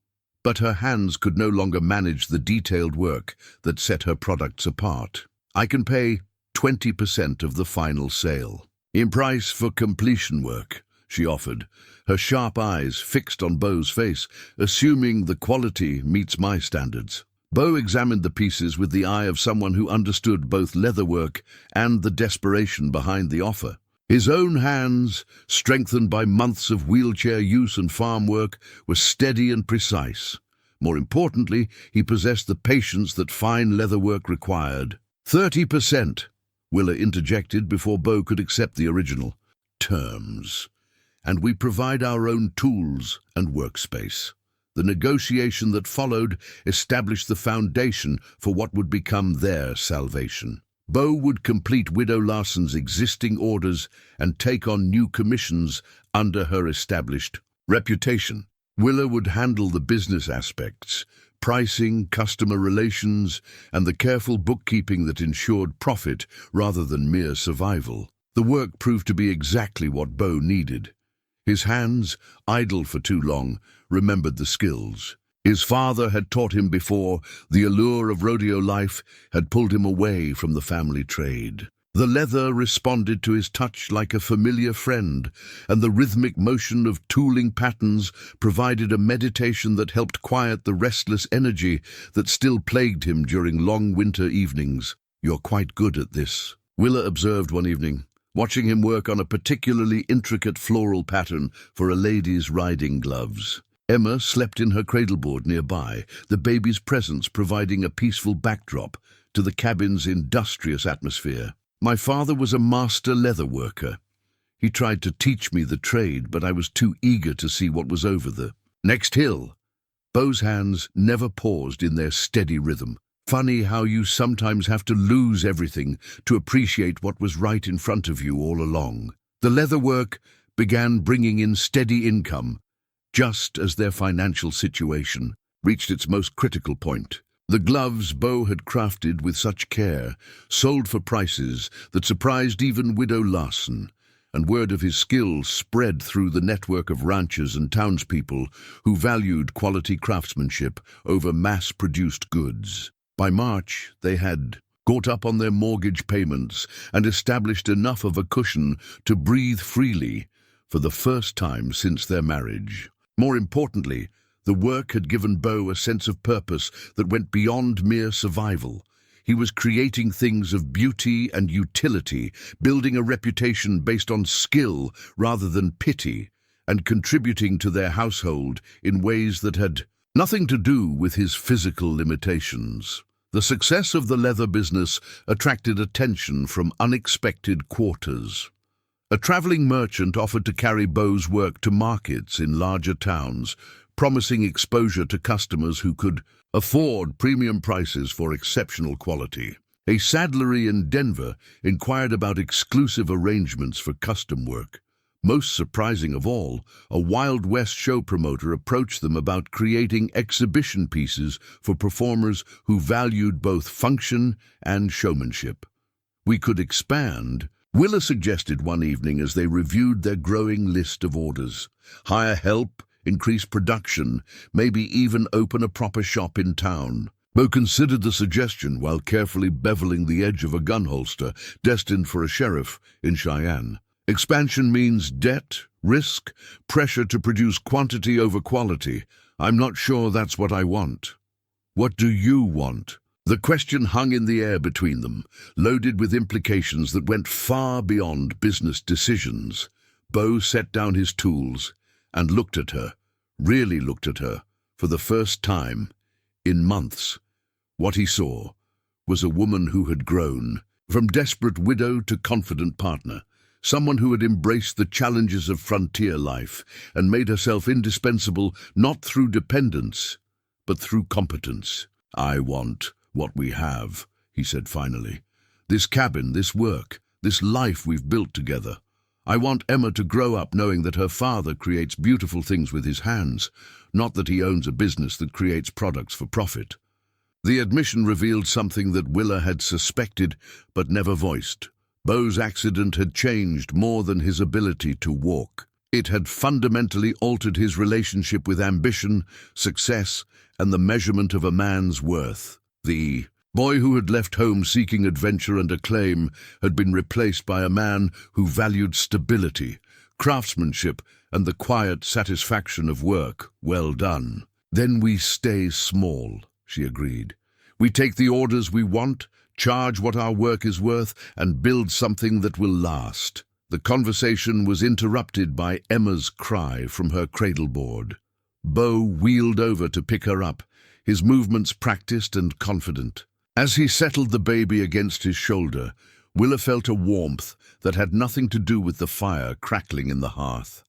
But her hands could no longer manage the detailed work that set her products apart. "I can pay 20% of the final sale. In price for completion work," she offered, her sharp eyes fixed on Bo's face, assuming the quality meets my standards. Bo examined the pieces with the eye of someone who understood both leatherwork and the desperation behind the offer. His own hands, strengthened by months of wheelchair use and farm work, were steady and precise. More importantly, he possessed the patience that fine leatherwork required. 30%, Willa interjected before Bo could accept the original. "Terms. And we provide our own tools and workspace." The negotiation that followed established the foundation for what would become their salvation. Bo would complete Widow Larson's existing orders and take on new commissions under her established reputation. Willa would handle the business aspects, pricing, customer relations, and the careful bookkeeping that ensured profit rather than mere survival. The work proved to be exactly what Bo needed. His hands, idle for too long, remembered the skills. His father had taught him before. The allure of rodeo life had pulled him away from the family trade. The leather responded to his touch like a familiar friend, and the rhythmic motion of tooling patterns provided a meditation that helped quiet the restless energy that still plagued him during long winter evenings. "You're quite good at this," Willa observed one evening, watching him work on a particularly intricate floral pattern for a lady's riding gloves. Emma slept in her cradleboard nearby, the baby's presence providing a peaceful backdrop to the cabin's industrious atmosphere. My father was a master leather worker. He tried to teach me the trade, but I was too eager to see what was over the next hill. Beau's hands never paused in their steady rhythm. Funny how you sometimes have to lose everything to appreciate what was right in front of you all along. The leather work began bringing in steady income, just as their financial situation reached its most critical point. The gloves Beau had crafted with such care sold for prices that surprised even Widow Larson, and word of his skills spread through the network of ranchers and townspeople who valued quality craftsmanship over mass-produced goods. By March, they had caught up on their mortgage payments and established enough of a cushion to breathe freely for the first time since their marriage. More importantly, the work had given Beau a sense of purpose that went beyond mere survival. He was creating things of beauty and utility, building a reputation based on skill rather than pity, and contributing to their household in ways that had nothing to do with his physical limitations. The success of the leather business attracted attention from unexpected quarters. A traveling merchant offered to carry Beau's work to markets in larger towns, promising exposure to customers who could afford premium prices for exceptional quality. A saddlery in Denver inquired about exclusive arrangements for custom work. Most surprising of all, a Wild West show promoter approached them about creating exhibition pieces for performers who valued both function and showmanship. We could expand, Willa suggested one evening as they reviewed their growing list of orders. Hire help, increase production, maybe even open a proper shop in town. Beau considered the suggestion while carefully beveling the edge of a gun holster destined for a sheriff in Cheyenne. Expansion means debt, risk, pressure to produce quantity over quality. I'm not sure that's what I want. What do you want? The question hung in the air between them, loaded with implications that went far beyond business decisions. Beau set down his tools and looked at her, really looked at her, for the first time in months. What he saw was a woman who had grown, from desperate widow to confident partner, someone who had embraced the challenges of frontier life and made herself indispensable not through dependence, but through competence. I want what we have, he said finally. This cabin, this work, this life we've built together. I want Emma to grow up knowing that her father creates beautiful things with his hands, not that he owns a business that creates products for profit. The admission revealed something that Willa had suspected but never voiced. Beau's accident had changed more than his ability to walk. It had fundamentally altered his relationship with ambition, success, and the measurement of a man's worth. The boy who had left home seeking adventure and acclaim had been replaced by a man who valued stability, craftsmanship, and the quiet satisfaction of work well done. Then we stay small, she agreed. We take the orders we want, charge what our work is worth, and build something that will last. The conversation was interrupted by Emma's cry from her cradleboard. Beau wheeled over to pick her up, his movements practiced and confident. As he settled the baby against his shoulder, Willa felt a warmth that had nothing to do with the fire crackling in the hearth.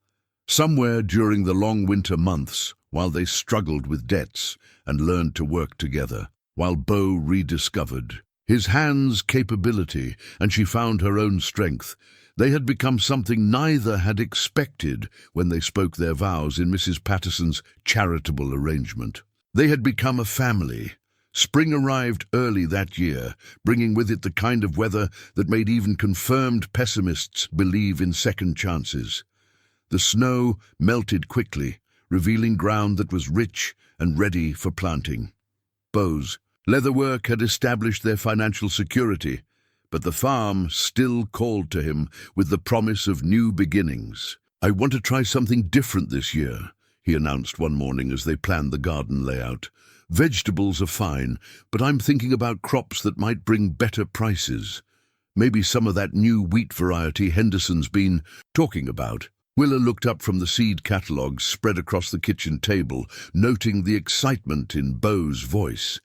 Somewhere during the long winter months, while they struggled with debts and learned to work together, while Beau rediscovered his hands' capability and she found her own strength, they had become something neither had expected when they spoke their vows in Mrs. Patterson's charitable arrangement. They had become a family. Spring arrived early that year, bringing with it the kind of weather that made even confirmed pessimists believe in second chances. The snow melted quickly, revealing ground that was rich and ready for planting. Beau's leatherwork had established their financial security, but the farm still called to him with the promise of new beginnings. I want to try something different this year, he announced one morning as they planned the garden layout. Vegetables are fine, but I'm thinking about crops that might bring better prices. Maybe some of that new wheat variety Henderson's been talking about. Willa looked up from the seed catalogues spread across the kitchen table, noting the excitement in Beau's voice.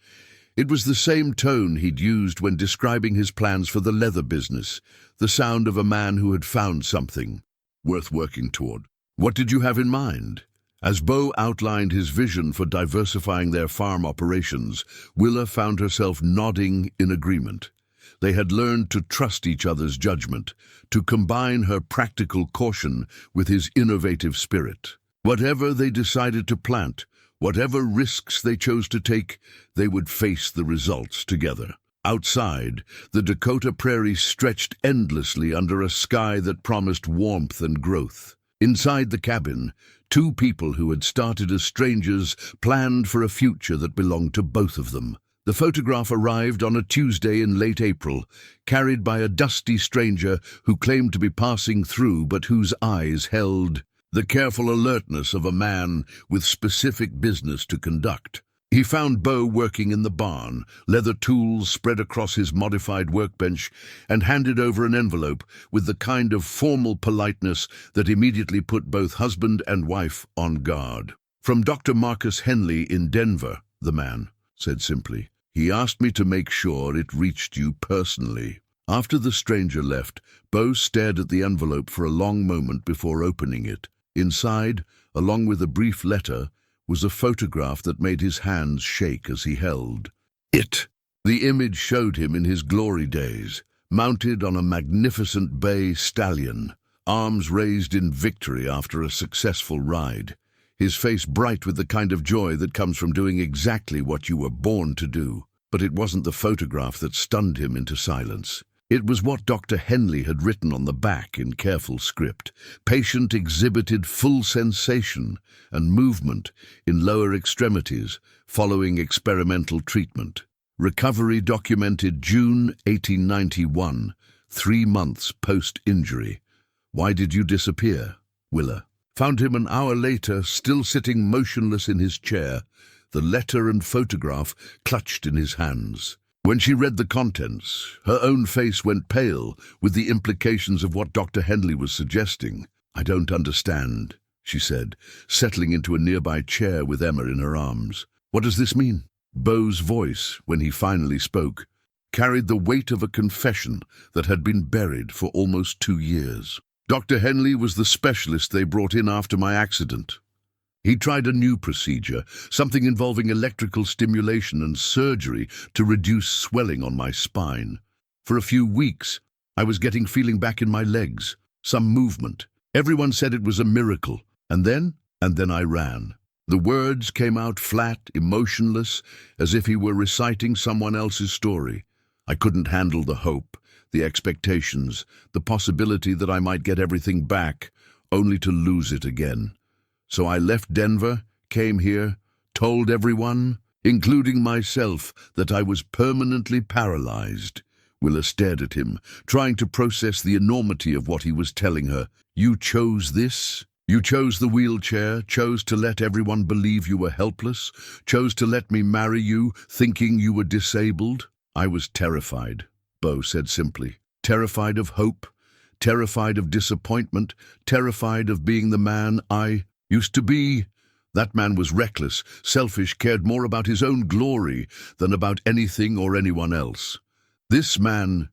It was the same tone he'd used when describing his plans for the leather business, the sound of a man who had found something worth working toward. What did you have in mind? As Bo outlined his vision for diversifying their farm operations, Willa found herself nodding in agreement. They had learned to trust each other's judgment, to combine her practical caution with his innovative spirit. Whatever they decided to plant, whatever risks they chose to take, they would face the results together. Outside, the Dakota prairie stretched endlessly under a sky that promised warmth and growth. Inside the cabin, two people who had started as strangers planned for a future that belonged to both of them. The photograph arrived on a Tuesday in late April, carried by a dusty stranger who claimed to be passing through but whose eyes held the careful alertness of a man with specific business to conduct. He found Bo working in the barn, leather tools spread across his modified workbench, and handed over an envelope with the kind of formal politeness that immediately put both husband and wife on guard. "From Dr. Marcus Henley in Denver," the man said simply. "He asked me to make sure it reached you personally." After the stranger left, Bo stared at the envelope for a long moment before opening it. Inside, along with a brief letter, was a photograph that made his hands shake as he held it. The image showed him in his glory days, mounted on a magnificent bay stallion, arms raised in victory after a successful ride, his face bright with the kind of joy that comes from doing exactly what you were born to do. But it wasn't the photograph that stunned him into silence. It was what Dr. Henley had written on the back in careful script. Patient exhibited full sensation and movement in lower extremities following experimental treatment. Recovery documented June 1891, 3 months post-injury. Why did you disappear? Willa found him an hour later, still sitting motionless in his chair, the letter and photograph clutched in his hands. When she read the contents, her own face went pale with the implications of what Dr. Henley was suggesting. "I don't understand," she said, settling into a nearby chair with Emma in her arms. "What does this mean?" Bo's voice, when he finally spoke, carried the weight of a confession that had been buried for almost 2 years. "Dr. Henley was the specialist they brought in after my accident. He tried a new procedure, something involving electrical stimulation and surgery to reduce swelling on my spine. For a few weeks, I was getting feeling back in my legs, some movement. Everyone said it was a miracle. And then I ran." The words came out flat, emotionless, as if he were reciting someone else's story. "I couldn't handle the hope, the expectations, the possibility that I might get everything back, only to lose it again. So I left Denver, came here, told everyone, including myself, that I was permanently paralyzed." Willa stared at him, trying to process the enormity of what he was telling her. "You chose this? You chose the wheelchair, chose to let everyone believe you were helpless, chose to let me marry you, thinking you were disabled?" "I was terrified," Bo said simply. "Terrified of hope, terrified of disappointment, terrified of being the man I used to be." That man was reckless, selfish, cared more about his own glory than about anything or anyone else. This man,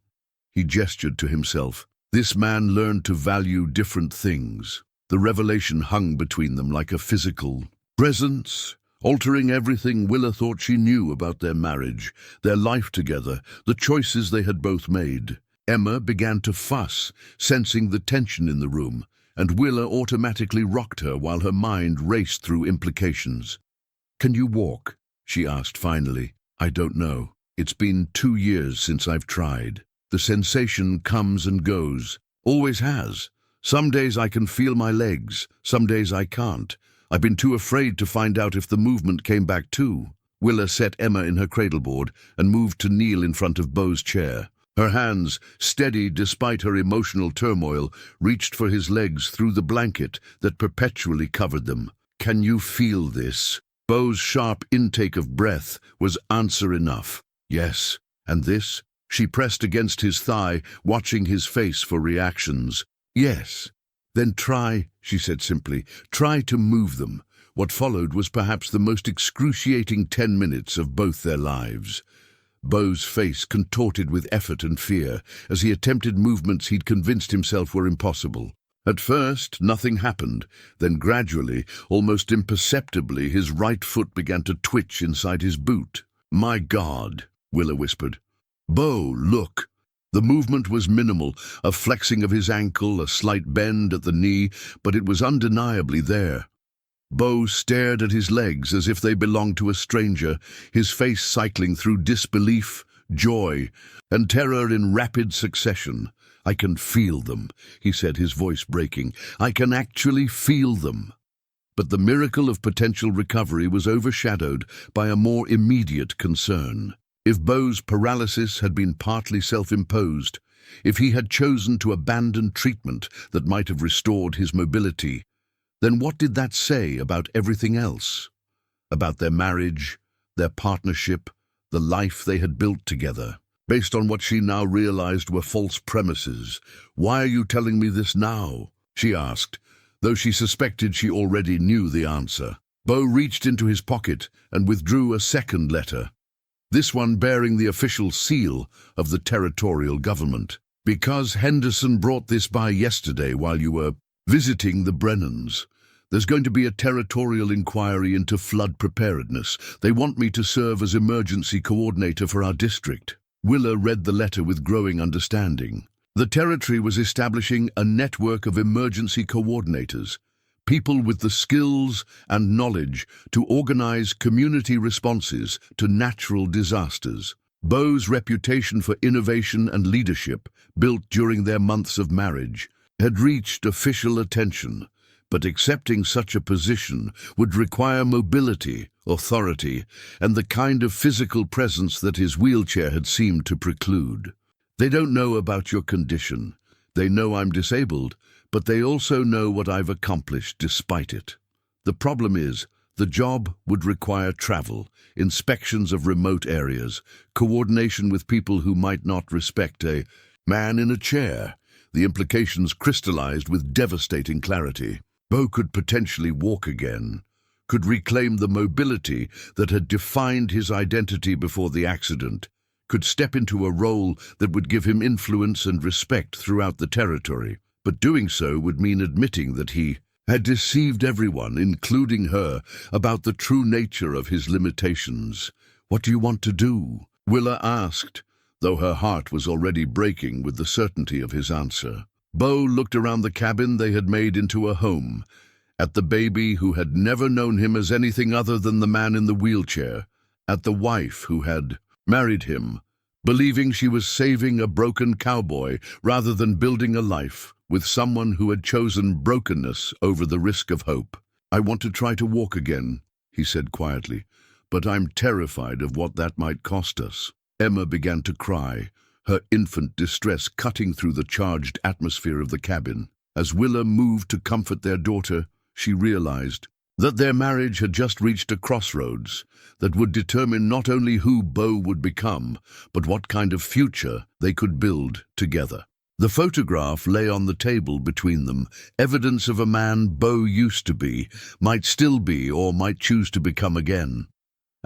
he gestured to himself, this man learned to value different things. The revelation hung between them like a physical presence, altering everything Willa thought she knew about their marriage, their life together, the choices they had both made. Emma began to fuss, sensing the tension in the room, and Willa automatically rocked her while her mind raced through implications. "Can you walk?" she asked finally. "I don't know. It's been 2 years since I've tried. The sensation comes and goes. Always has. Some days I can feel my legs, some days I can't. I've been too afraid to find out if the movement came back too." Willa set Emma in her cradleboard and moved to kneel in front of Bo's chair. Her hands, steady despite her emotional turmoil, reached for his legs through the blanket that perpetually covered them. "Can you feel this?" Bo's sharp intake of breath was answer enough. "Yes." "And this?" She pressed against his thigh, watching his face for reactions. "Yes." "Then try," she said simply, "try to move them. What followed was perhaps the most excruciating 10 minutes of both their lives. Beau's face contorted with effort and fear as he attempted movements he'd convinced himself were impossible. At first, nothing happened. Then gradually, almost imperceptibly, his right foot began to twitch inside his boot. "My God," Willa whispered. "Beau, look." The movement was minimal, a flexing of his ankle, a slight bend at the knee, but it was undeniably there. Beau stared at his legs as if they belonged to a stranger, his face cycling through disbelief, joy, and terror in rapid succession. "I can feel them," he said, his voice breaking. "I can actually feel them." But the miracle of potential recovery was overshadowed by a more immediate concern. If Beau's paralysis had been partly self-imposed, if he had chosen to abandon treatment that might have restored his mobility, then what did that say about everything else? About their marriage, their partnership, the life they had built together? Based on what she now realized were false premises. "Why are you telling me this now?" she asked, though she suspected she already knew the answer. Beau reached into his pocket and withdrew a second letter, this one bearing the official seal of the territorial government. "Because Henderson brought this by yesterday while you were visiting the Brennans. There's going to be a territorial inquiry into flood preparedness. They want me to serve as emergency coordinator for our district." Willa read the letter with growing understanding. The territory was establishing a network of emergency coordinators, people with the skills and knowledge to organize community responses to natural disasters. Beau's reputation for innovation and leadership, built during their months of marriage, had reached official attention, but accepting such a position would require mobility, authority, and the kind of physical presence that his wheelchair had seemed to preclude. "They don't know about your condition. They know I'm disabled, but they also know what I've accomplished despite it. The problem is, the job would require travel, inspections of remote areas, coordination with people who might not respect a man in a chair." The implications crystallized with devastating clarity. Beau could potentially walk again, could reclaim the mobility that had defined his identity before the accident, could step into a role that would give him influence and respect throughout the territory. But doing so would mean admitting that he had deceived everyone, including her, about the true nature of his limitations. "What do you want to do?" Willa asked, though her heart was already breaking with the certainty of his answer. Beau looked around the cabin they had made into a home, at the baby who had never known him as anything other than the man in the wheelchair, at the wife who had married him, believing she was saving a broken cowboy rather than building a life with someone who had chosen brokenness over the risk of hope. "I want to try to walk again," he said quietly, "but I'm terrified of what that might cost us." Emma began to cry, her infant distress cutting through the charged atmosphere of the cabin. As Willa moved to comfort their daughter, she realized that their marriage had just reached a crossroads that would determine not only who Beau would become, but what kind of future they could build together. The photograph lay on the table between them, evidence of a man Beau used to be, might still be, or might choose to become again.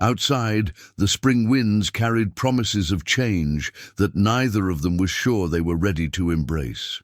Outside, the spring winds carried promises of change that neither of them was sure they were ready to embrace.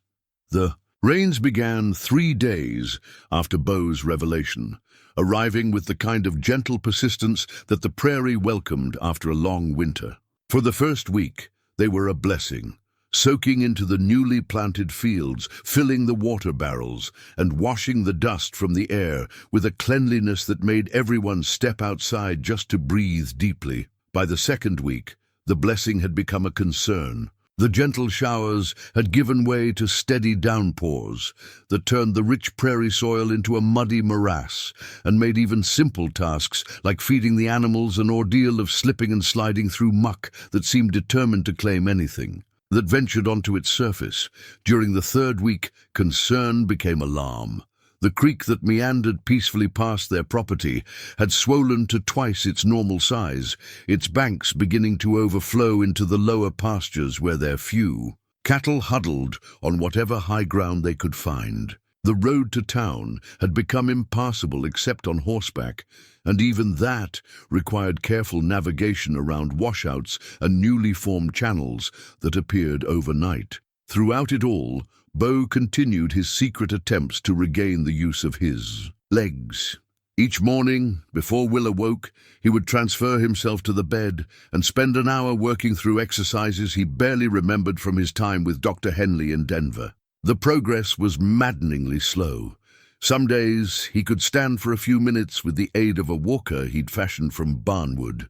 The rains began 3 days after Beau's revelation, arriving with the kind of gentle persistence that the prairie welcomed after a long winter. For the first week, they were a blessing, soaking into the newly planted fields, filling the water barrels, and washing the dust from the air with a cleanliness that made everyone step outside just to breathe deeply. By the second week, the blessing had become a concern. The gentle showers had given way to steady downpours that turned the rich prairie soil into a muddy morass and made even simple tasks like feeding the animals an ordeal of slipping and sliding through muck that seemed determined to claim anything that ventured onto its surface. During the third week, concern became alarm. The creek that meandered peacefully past their property had swollen to twice its normal size, its banks beginning to overflow into the lower pastures where their few cattle huddled on whatever high ground they could find. The road to town had become impassable except on horseback, and even that required careful navigation around washouts and newly formed channels that appeared overnight. Throughout it all, Bo continued his secret attempts to regain the use of his legs. Each morning, before Will awoke, he would transfer himself to the bed and spend an hour working through exercises he barely remembered from his time with Dr. Henley in Denver. The progress was maddeningly slow. Some days he could stand for a few minutes with the aid of a walker he'd fashioned from barnwood.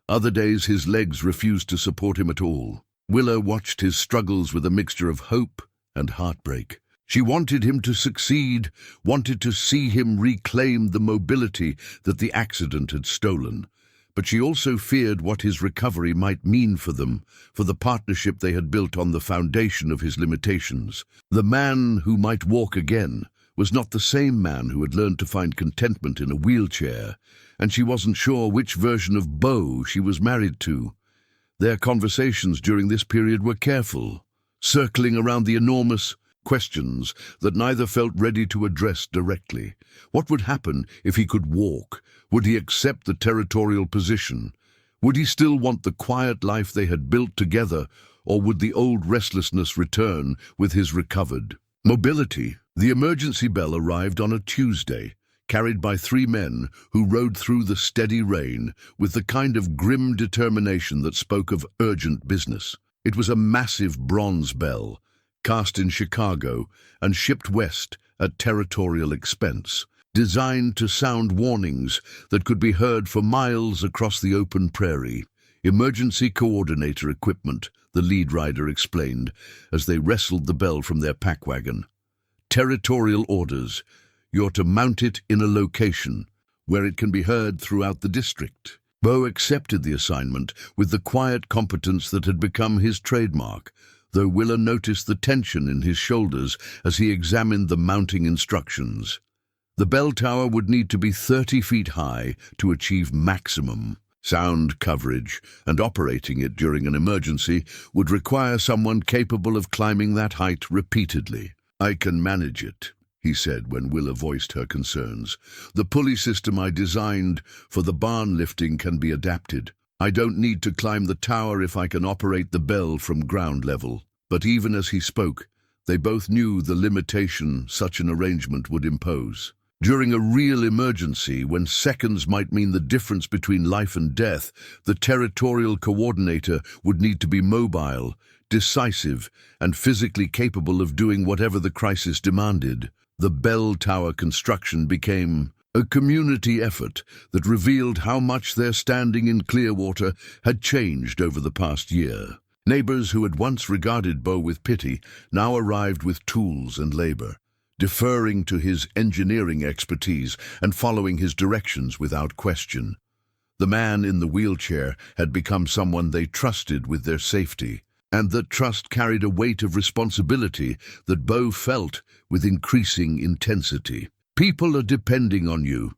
Other days his legs refused to support him at all. Willa watched his struggles with a mixture of hope and heartbreak. She wanted him to succeed, wanted to see him reclaim the mobility that the accident had stolen. But she also feared what his recovery might mean for them, for the partnership they had built on the foundation of his limitations. The man who might walk again was not the same man who had learned to find contentment in a wheelchair, and she wasn't sure which version of Bo she was married to. Their conversations during this period were careful, circling around the enormous questions that neither felt ready to address directly. What would happen if he could walk? Would he accept the territorial position? Would he still want the quiet life they had built together, or would the old restlessness return with his recovered mobility? The emergency bell arrived on a Tuesday, carried by 3 men who rode through the steady rain with the kind of grim determination that spoke of urgent business. It was a massive bronze bell, cast in Chicago and shipped west at territorial expense, designed to sound warnings that could be heard for miles across the open prairie. Emergency coordinator equipment, the lead rider explained as they wrestled the bell from their pack wagon. Territorial orders. You're to mount it in a location where it can be heard throughout the district. Bo accepted the assignment with the quiet competence that had become his trademark, though Willa noticed the tension in his shoulders as he examined the mounting instructions. The bell tower would need to be 30 feet high to achieve maximum sound coverage, and operating it during an emergency would require someone capable of climbing that height repeatedly. "I can manage it," he said when Willa voiced her concerns. "The pulley system I designed for the barn lifting can be adapted. I don't need to climb the tower if I can operate the bell from ground level." But even as he spoke, they both knew the limitation such an arrangement would impose. During a real emergency, when seconds might mean the difference between life and death, the territorial coordinator would need to be mobile, decisive, and physically capable of doing whatever the crisis demanded. The bell tower construction became a community effort that revealed how much their standing in Clearwater had changed over the past year. Neighbors who had once regarded Bo with pity now arrived with tools and labor, deferring to his engineering expertise and following his directions without question. The man in the wheelchair had become someone they trusted with their safety, and that trust carried a weight of responsibility that Bo felt with increasing intensity. "People are depending on you,"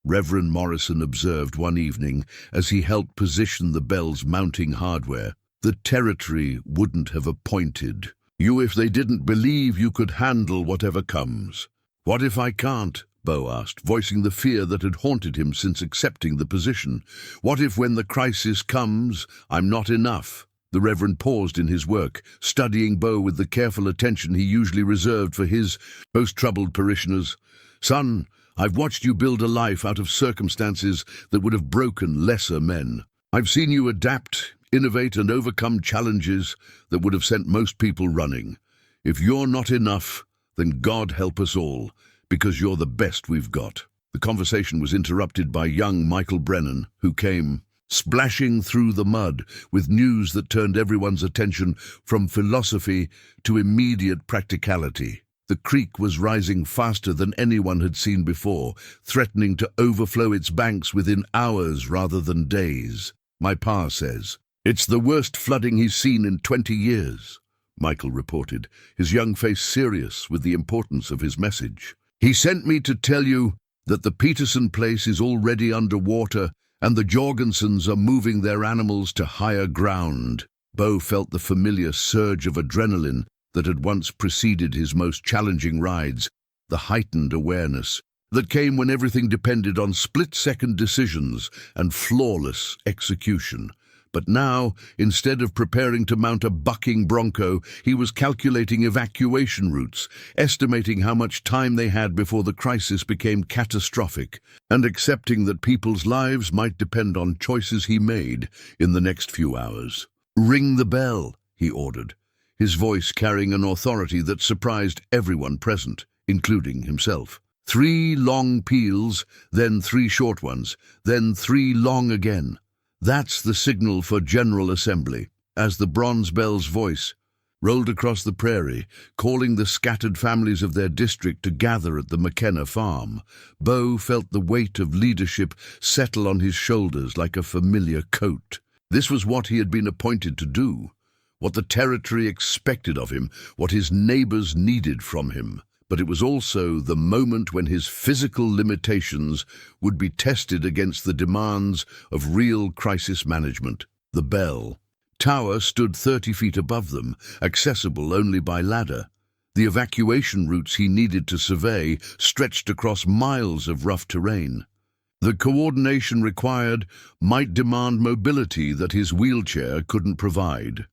Reverend Morrison observed one evening as he helped position the bell's mounting hardware. "The territory wouldn't have appointed you if they didn't believe you could handle whatever comes." "What if I can't?" Bo asked, voicing the fear that had haunted him since accepting the position. "What if when the crisis comes, I'm not enough?" The Reverend paused in his work, studying Bo with the careful attention he usually reserved for his most troubled parishioners. "Son, I've watched you build a life out of circumstances that would have broken lesser men. I've seen you adapt, innovate, and overcome challenges that would have sent most people running. If you're not enough, then God help us all, because you're the best we've got." The conversation was interrupted by young Michael Brennan, who came splashing through the mud with news that turned everyone's attention from philosophy to immediate practicality. The creek was rising faster than anyone had seen before, threatening to overflow its banks within hours rather than days. "My pa says it's the worst flooding he's seen in 20 years, Michael reported, his young face serious with the importance of his message. "He sent me to tell you that the Peterson place is already underwater and the Jorgensens are moving their animals to higher ground." Bo felt the familiar surge of adrenaline that had once preceded his most challenging rides. the heightened awareness that came when everything depended on split-second decisions and flawless execution. But now, instead of preparing to mount a bucking bronco, he was calculating evacuation routes, estimating how much time they had before the crisis became catastrophic, and accepting that people's lives might depend on choices he made in the next few hours. "Ring the bell," he ordered, his voice carrying an authority that surprised everyone present, including himself. 3 long peals, then 3 short ones, then 3 long again. "That's the signal for General Assembly," as the bronze bell's voice rolled across the prairie, calling the scattered families of their district to gather at the McKenna farm. Bo felt the weight of leadership settle on his shoulders like a familiar coat. This was what he had been appointed to do, what the territory expected of him, what his neighbors needed from him. But it was also the moment when his physical limitations would be tested against the demands of real crisis management. The bell tower stood 30 feet above them, accessible only by ladder. The evacuation routes he needed to survey stretched across miles of rough terrain. The coordination required might demand mobility that his wheelchair couldn't provide.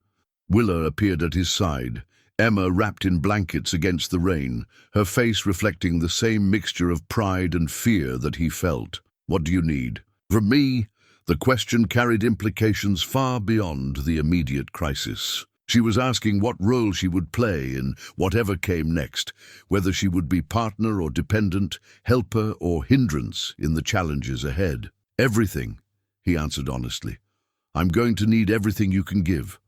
Willa appeared at his side, Emma wrapped in blankets against the rain, her face reflecting the same mixture of pride and fear that he felt. "What do you need?" From me, the question carried implications far beyond the immediate crisis. She was asking what role she would play in whatever came next, whether she would be partner or dependent, helper or hindrance in the challenges ahead. "Everything," he answered honestly. "I'm going to need everything you can give."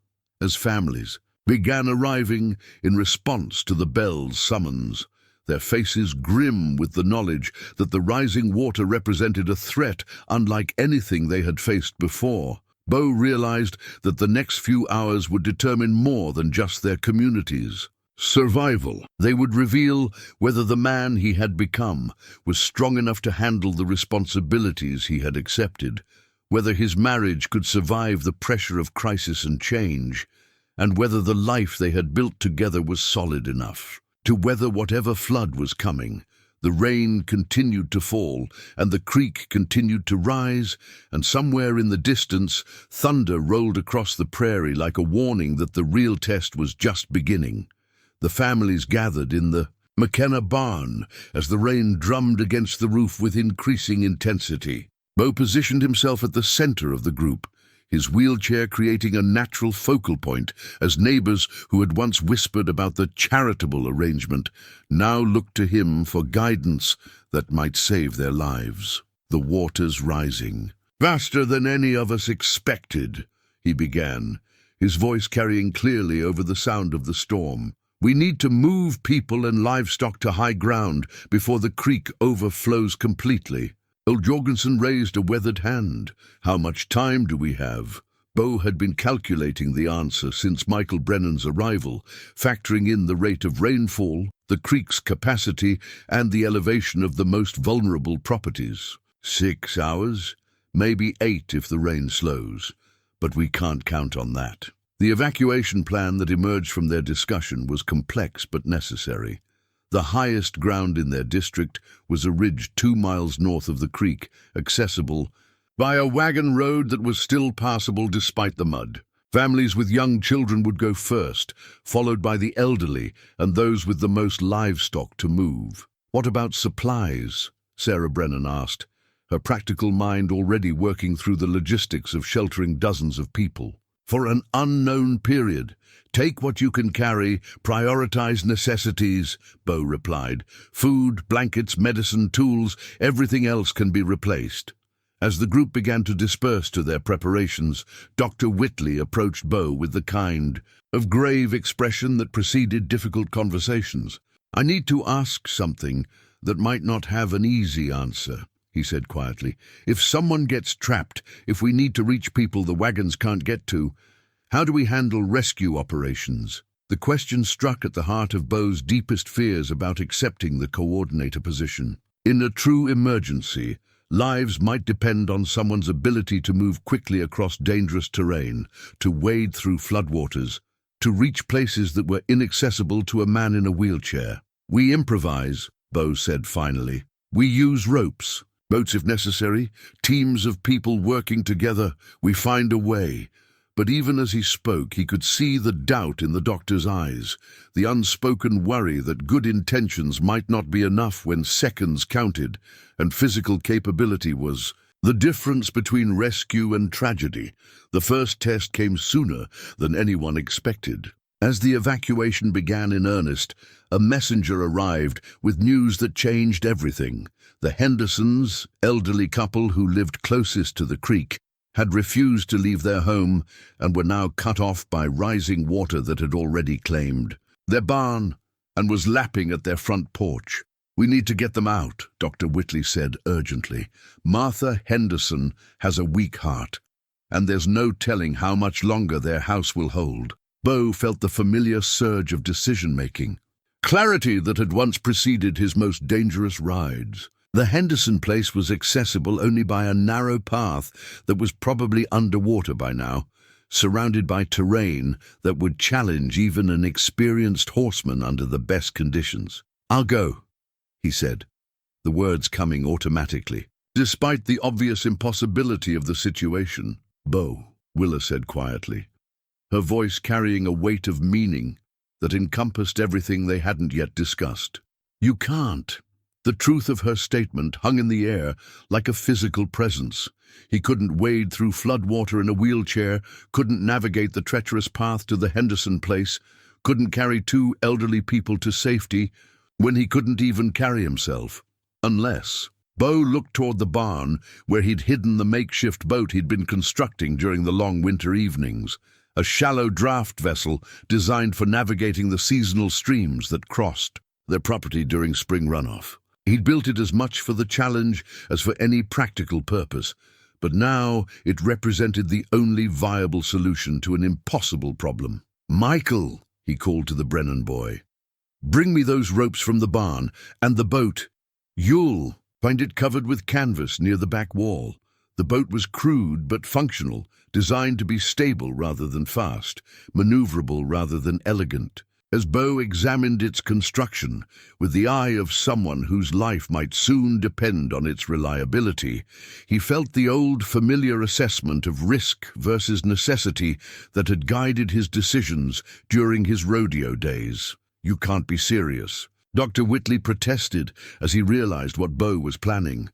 As families began arriving in response to the bell's summons, their faces grim with the knowledge that the rising water represented a threat unlike anything they had faced before, Bo realized that the next few hours would determine more than just their communities' survival. They would reveal whether the man he had become was strong enough to handle the responsibilities he had accepted, whether his marriage could survive the pressure of crisis and change, and whether the life they had built together was solid enough to weather whatever flood was coming. The rain continued to fall, and the creek continued to rise, and somewhere in the distance, thunder rolled across the prairie like a warning that the real test was just beginning. The families gathered in the McKenna barn as the rain drummed against the roof with increasing intensity. Bo positioned himself at the center of the group, his wheelchair creating a natural focal point as neighbors who had once whispered about the charitable arrangement now looked to him for guidance that might save their lives. "The water's rising, faster than any of us expected," he began, his voice carrying clearly over the sound of the storm. "We need to move people and livestock to high ground before the creek overflows completely." Old Jorgensen raised a weathered hand. "How much time do we have?" Bo had been calculating the answer since Michael Brennan's arrival, factoring in the rate of rainfall, the creek's capacity, and the elevation of the most vulnerable properties. 6 hours, maybe 8 if the rain slows, but we can't count on that. The evacuation plan that emerged from their discussion was complex but necessary. The highest ground in their district was a ridge 2 miles north of the creek, accessible by a wagon road that was still passable despite the mud. Families with young children would go first, followed by the elderly and those with the most livestock to move. "What about supplies?" Sarah Brennan asked, her practical mind already working through the logistics of sheltering dozens of people. "For an unknown period. Take what you can carry, prioritize necessities," Bo replied. "Food, blankets, medicine, tools, everything else can be replaced." As the group began to disperse to their preparations, Dr. Whitley approached Bo with the kind of grave expression that preceded difficult conversations. "I need to ask something that might not have an easy answer," he said quietly. "If someone gets trapped, if we need to reach people the wagons can't get to, how do we handle rescue operations?" The question struck at the heart of Bo's deepest fears about accepting the coordinator position. In a true emergency, lives might depend on someone's ability to move quickly across dangerous terrain, to wade through floodwaters, to reach places that were inaccessible to a man in a wheelchair. "We improvise," Bo said finally. We use ropes, boats if necessary, teams of people working together. We find a way. But even as he spoke, he could see the doubt in the doctor's eyes, the unspoken worry that good intentions might not be enough when seconds counted, and physical capability was the difference between rescue and tragedy. The first test came sooner than anyone expected. As the evacuation began in earnest, a messenger arrived with news that changed everything. The Hendersons, elderly couple who lived closest to the creek, had refused to leave their home and were now cut off by rising water that had already claimed their barn and was lapping at their front porch. We need to get them out, Dr. Whitley said urgently. Martha Henderson has a weak heart, and there's no telling how much longer their house will hold. Bo felt the familiar surge of decision-making, clarity that had once preceded his most dangerous rides. The Henderson place was accessible only by a narrow path that was probably underwater by now, surrounded by terrain that would challenge even an experienced horseman under the best conditions. I'll go, he said, the words coming automatically. Despite the obvious impossibility of the situation, Bo, Willa said quietly, her voice carrying a weight of meaning that encompassed everything they hadn't yet discussed. You can't. The truth of her statement hung in the air like a physical presence. He couldn't wade through floodwater in a wheelchair, couldn't navigate the treacherous path to the Henderson place, couldn't carry two elderly people to safety when he couldn't even carry himself. Unless... Bo looked toward the barn where he'd hidden the makeshift boat he'd been constructing during the long winter evenings, a shallow draft vessel designed for navigating the seasonal streams that crossed their property during spring runoff. He'd built it as much for the challenge as for any practical purpose, but now it represented the only viable solution to an impossible problem. Michael, he called to the Brennan boy, bring me those ropes from the barn and the boat. You'll find it covered with canvas near the back wall. The boat was crude but functional, designed to be stable rather than fast, maneuverable rather than elegant. As Bo examined its construction with the eye of someone whose life might soon depend on its reliability, he felt the old familiar assessment of risk versus necessity that had guided his decisions during his rodeo days. You can't be serious. Dr. Whitley protested as he realized what Bo was planning.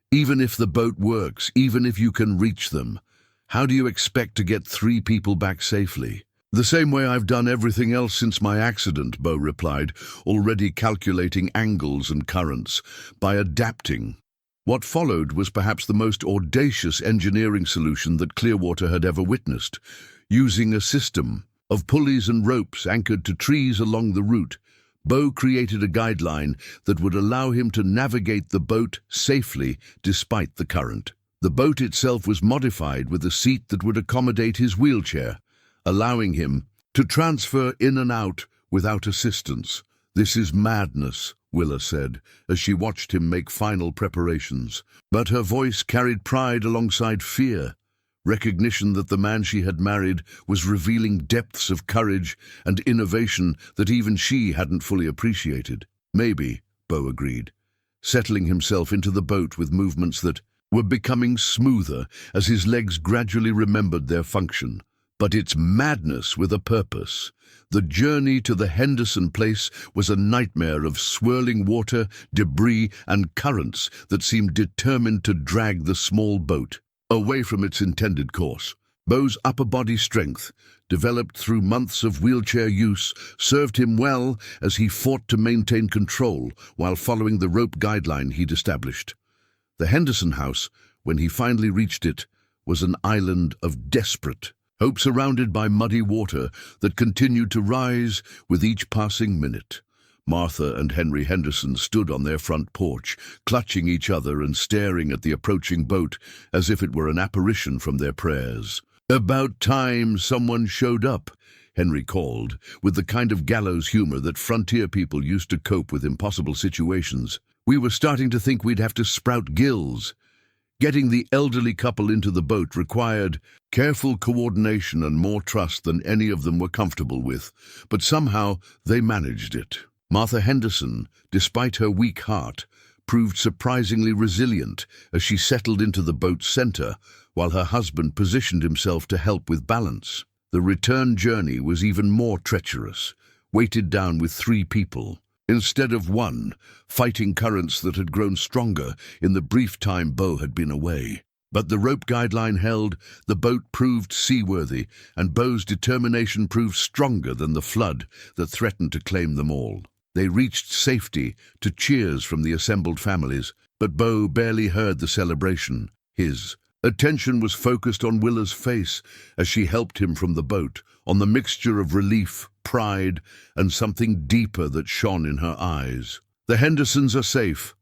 Even if the boat works, even if you can reach them, how do you expect to get 3 people back safely? The same way I've done everything else since my accident, Bo replied, already calculating angles and currents, by adapting. What followed was perhaps the most audacious engineering solution that Clearwater had ever witnessed, using a system of pulleys and ropes anchored to trees along the route. Bo created a guideline that would allow him to navigate the boat safely despite the current. The boat itself was modified with a seat that would accommodate his wheelchair, allowing him to transfer in and out without assistance. This is madness, Willa said, as she watched him make final preparations. But her voice carried pride alongside fear, recognition that the man she had married was revealing depths of courage and innovation that even she hadn't fully appreciated. Maybe, Bo agreed, settling himself into the boat with movements that were becoming smoother as his legs gradually remembered their function. But it's madness with a purpose. The journey to the Henderson place was a nightmare of swirling water, debris, and currents that seemed determined to drag the small boat away from its intended course. Bo's upper body strength, developed through months of wheelchair use, served him well as he fought to maintain control while following the rope guideline he'd established. The Henderson house, when he finally reached it, was an island of desperate hope surrounded by muddy water that continued to rise with each passing minute. Martha and Henry Henderson stood on their front porch, clutching each other and staring at the approaching boat as if it were an apparition from their prayers. "About time someone showed up," Henry called, with the kind of gallows humor that frontier people used to cope with impossible situations. "We were starting to think we'd have to sprout gills." Getting the elderly couple into the boat required careful coordination and more trust than any of them were comfortable with, but somehow they managed it. Martha Henderson, despite her weak heart, proved surprisingly resilient as she settled into the boat's center while her husband positioned himself to help with balance. The return journey was even more treacherous, weighted down with 3 people, instead of 1, fighting currents that had grown stronger in the brief time Bo had been away. But the rope guideline held, the boat proved seaworthy, and Bo's determination proved stronger than the flood that threatened to claim them all. They reached safety to cheers from the assembled families, but Bo barely heard the celebration. His attention was focused on Willa's face as she helped him from the boat, on the mixture of relief, pride, and something deeper that shone in her eyes. "The Hendersons are safe,"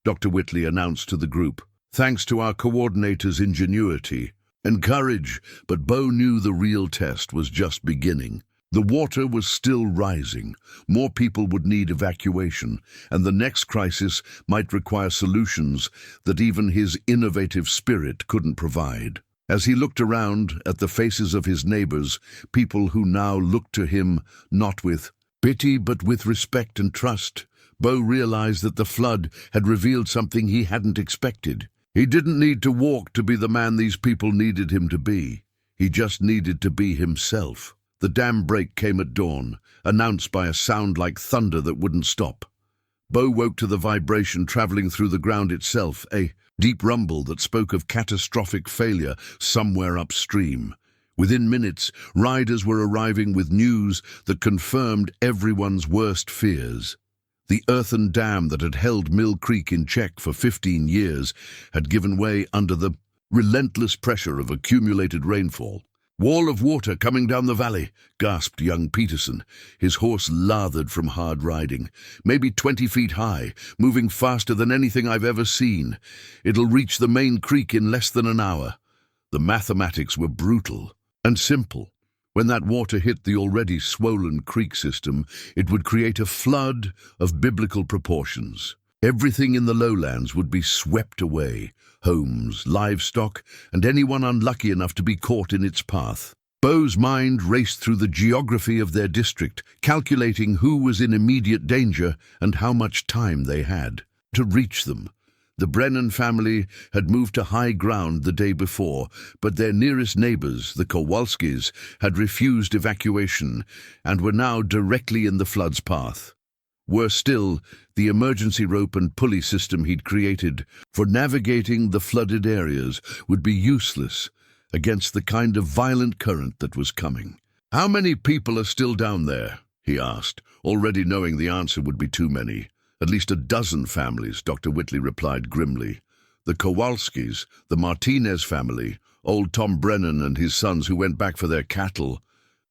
Dr. Whitley announced to the group, "thanks to our coordinator's ingenuity and courage," but Bo knew the real test was just beginning. The water was still rising, more people would need evacuation, and the next crisis might require solutions that even his innovative spirit couldn't provide. As he looked around at the faces of his neighbors, people who now looked to him not with pity but with respect and trust, Bo realized that the flood had revealed something he hadn't expected. He didn't need to walk to be the man these people needed him to be. He just needed to be himself. The dam break came at dawn, announced by a sound like thunder that wouldn't stop. Bo woke to the vibration traveling through the ground itself, a deep rumble that spoke of catastrophic failure somewhere upstream. Within minutes, riders were arriving with news that confirmed everyone's worst fears. The earthen dam that had held Mill Creek in check for 15 years had given way under the relentless pressure of accumulated rainfall. "Wall of water coming down the valley," gasped young Peterson. His horse lathered from hard riding. "Maybe 20 feet high, moving faster than anything I've ever seen. It'll reach the main creek in less than an hour." The mathematics were brutal and simple. When that water hit the already swollen creek system, it would create a flood of biblical proportions. Everything in the lowlands would be swept away. Homes, livestock, and anyone unlucky enough to be caught in its path. Bo's mind raced through the geography of their district, calculating who was in immediate danger and how much time they had to reach them. The Brennan family had moved to high ground the day before, but their nearest neighbors, the Kowalskis, had refused evacuation and were now directly in the flood's path. Worse still, the emergency rope and pulley system he'd created for navigating the flooded areas would be useless against the kind of violent current that was coming. "How many people are still down there?" he asked, already knowing the answer would be too many. "At least a dozen families," Dr. Whitley replied grimly. "The Kowalskis, the Martinez family, old Tom Brennan and his sons who went back for their cattle.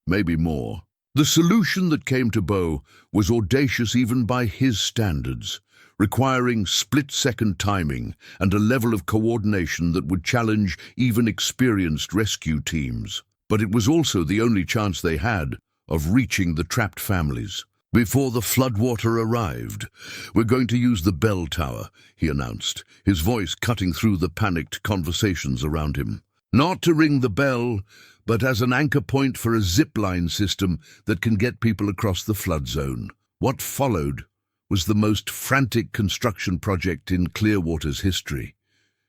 Maybe more." The solution that came to Bo was audacious even by his standards, requiring split-second timing and a level of coordination that would challenge even experienced rescue teams. But it was also the only chance they had of reaching the trapped families. "Before the floodwater arrived, we're going to use the bell tower," he announced, his voice cutting through the panicked conversations around him. "Not to ring the bell, but as an anchor point for a zip-line system that can get people across the flood zone." What followed was the most frantic construction project in Clearwater's history.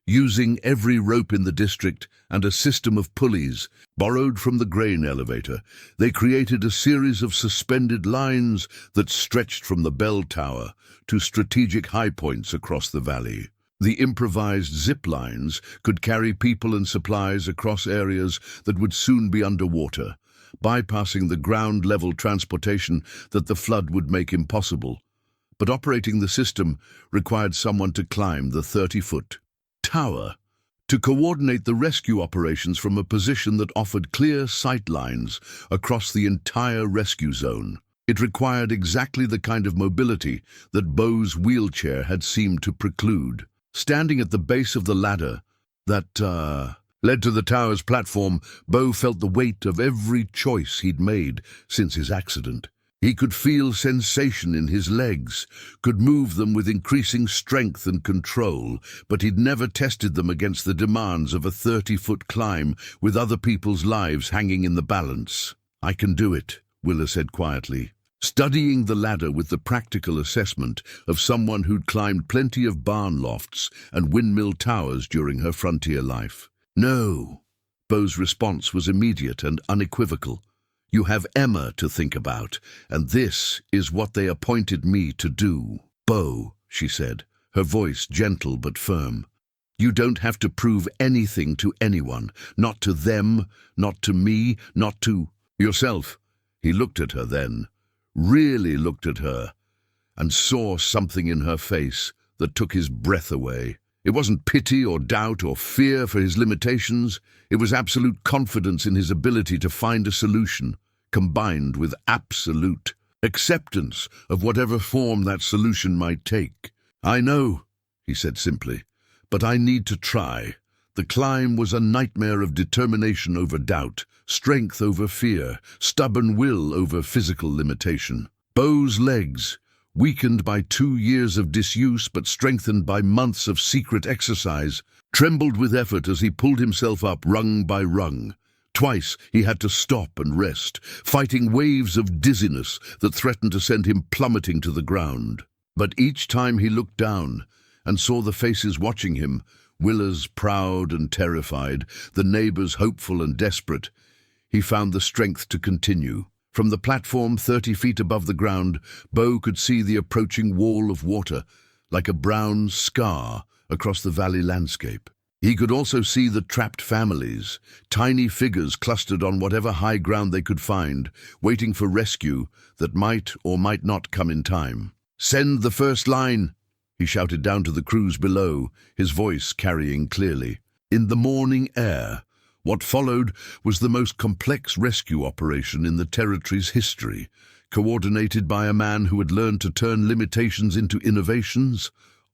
Using every rope in the district and a system of pulleys borrowed from the grain elevator, they created a series of suspended lines that stretched from the bell tower to strategic high points across the valley. The improvised zip lines could carry people and supplies across areas that would soon be underwater, bypassing the ground-level transportation that the flood would make impossible. But operating the system required someone to climb the 30-foot tower to coordinate the rescue operations from a position that offered clear sight lines across the entire rescue zone. It required exactly the kind of mobility that Bo's wheelchair had seemed to preclude. Standing at the base of the ladder that led to the tower's platform, Bo felt the weight of every choice he'd made since his accident. He could feel sensation in his legs, could move them with increasing strength and control, but he'd never tested them against the demands of a 30-foot climb with other people's lives hanging in the balance. "I can do it," Willa said quietly. studying the ladder with the practical assessment of someone who'd climbed plenty of barn lofts and windmill towers during her frontier life. "No." Beau's response was immediate and unequivocal. "You have Emma to think about, and this is what they appointed me to do." "Beau," she said, her voice gentle but firm, "you don't have to prove anything to anyone. Not to them, not to me, not to yourself." He looked at her then, really looked at her, and saw something in her face that took his breath away. It wasn't pity or doubt or fear for his limitations. It was absolute confidence in his ability to find a solution, combined with absolute acceptance of whatever form that solution might take. "I know," he said simply, "but I need to try." The climb was a nightmare of determination over doubt, strength over fear, stubborn will over physical limitation. Beau's legs, weakened by 2 years of disuse but strengthened by months of secret exercise, trembled with effort as he pulled himself up rung by rung. Twice he had to stop and rest, fighting waves of dizziness that threatened to send him plummeting to the ground. But each time he looked down and saw the faces watching him, Willa's proud and terrified, the neighbors hopeful and desperate, he found the strength to continue. From the platform 30 feet above the ground, Beau could see the approaching wall of water, like a brown scar across the valley landscape. He could also see the trapped families, tiny figures clustered on whatever high ground they could find, waiting for rescue that might or might not come in time. "Send the first line," he shouted down to the crews below, his voice carrying clearly. In the morning air, what followed was the most complex rescue operation in the territory's history, coordinated by a man who had learned to turn limitations into innovations,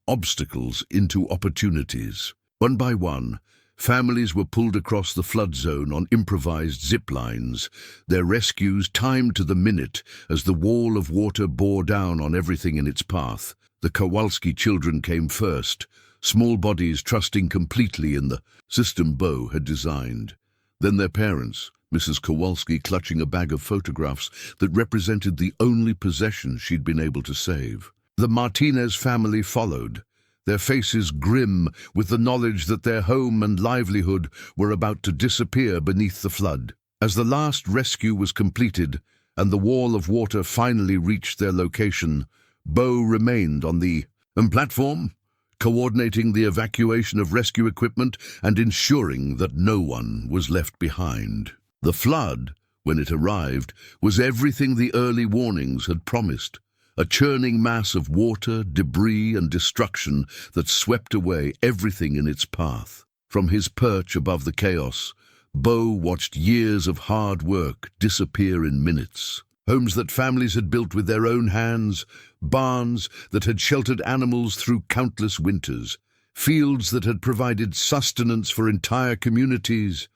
obstacles into opportunities. One by one, families were pulled across the flood zone on improvised zip lines, their rescues timed to the minute as the wall of water bore down on everything in its path. The Kowalski children came first, small bodies trusting completely in the system Beau had designed. Then their parents, Mrs. Kowalski clutching a bag of photographs that represented the only possession she'd been able to save. The Martinez family followed, their faces grim with the knowledge that their home and livelihood were about to disappear beneath the flood. As the last rescue was completed and the wall of water finally reached their location, Beau remained on the platform, coordinating the evacuation of rescue equipment and ensuring that no one was left behind. The flood, when it arrived, was everything the early warnings had promised, a churning mass of water, debris, and destruction that swept away everything in its path. From his perch above the chaos, Beau watched years of hard work disappear in minutes. Homes that families had built with their own hands, barns that had sheltered animals through countless winters, fields that had provided sustenance for entire communities.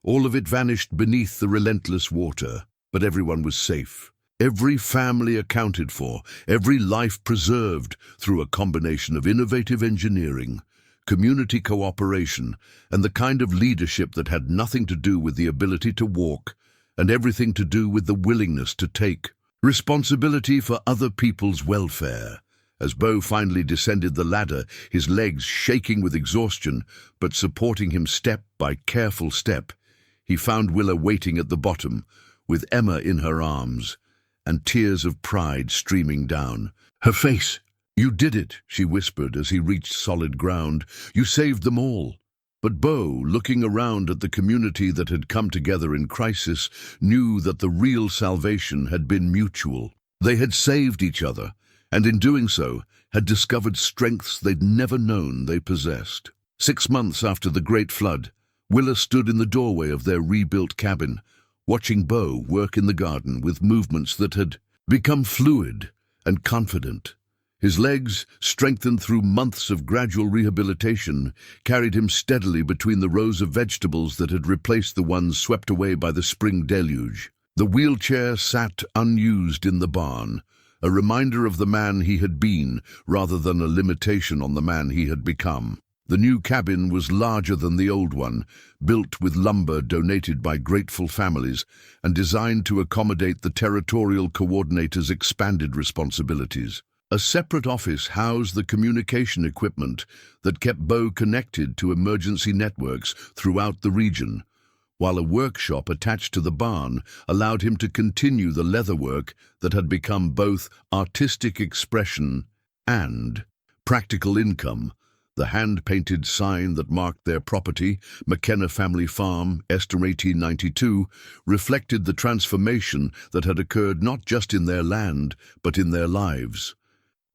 All of it vanished beneath the relentless water, but everyone was safe. Every family accounted for, every life preserved through a combination of innovative engineering, community cooperation, and the kind of leadership that had nothing to do with the ability to walk and everything to do with the willingness to take responsibility for other people's welfare. As Beau finally descended the ladder, his legs shaking with exhaustion, but supporting him step by careful step, he found Willa waiting at the bottom, with Emma in her arms, and tears of pride streaming down her face. "You did it," she whispered as he reached solid ground. "You saved them all." But Beau, looking around at the community that had come together in crisis, knew that the real salvation had been mutual. They had saved each other, and in doing so, had discovered strengths they'd never known they possessed. 6 months after the Great Flood, Willa stood in the doorway of their rebuilt cabin, watching Beau work in the garden with movements that had become fluid and confident. His legs, strengthened through months of gradual rehabilitation, carried him steadily between the rows of vegetables that had replaced the ones swept away by the spring deluge. The wheelchair sat unused in the barn, a reminder of the man he had been rather than a limitation on the man he had become. The new cabin was larger than the old one, built with lumber donated by grateful families and designed to accommodate the territorial coordinator's expanded responsibilities. A separate office housed the communication equipment that kept Bo connected to emergency networks throughout the region, while a workshop attached to the barn allowed him to continue the leatherwork that had become both artistic expression and practical income. The hand-painted sign that marked their property, McKenna Family Farm, Esther 1892, reflected the transformation that had occurred not just in their land, but in their lives.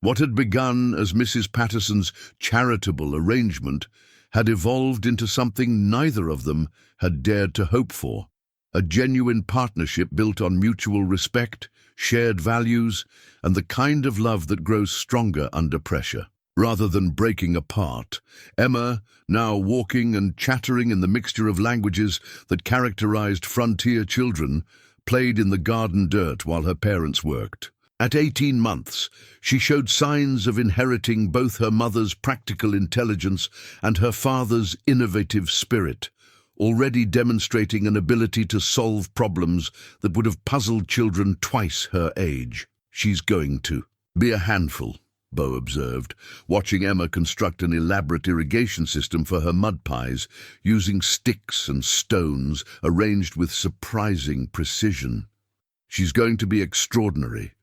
What had begun as Mrs. Patterson's charitable arrangement had evolved into something neither of them had dared to hope for, a genuine partnership built on mutual respect, shared values, and the kind of love that grows stronger under pressure. Rather than breaking apart, Emma, now walking and chattering in the mixture of languages that characterized frontier children, played in the garden dirt while her parents worked. At 18 months, she showed signs of inheriting both her mother's practical intelligence and her father's innovative spirit, already demonstrating an ability to solve problems that would have puzzled children twice her age. "She's going to be a handful," Bo observed, watching Emma construct an elaborate irrigation system for her mud pies, using sticks and stones arranged with surprising precision. "She's going to be extraordinary,"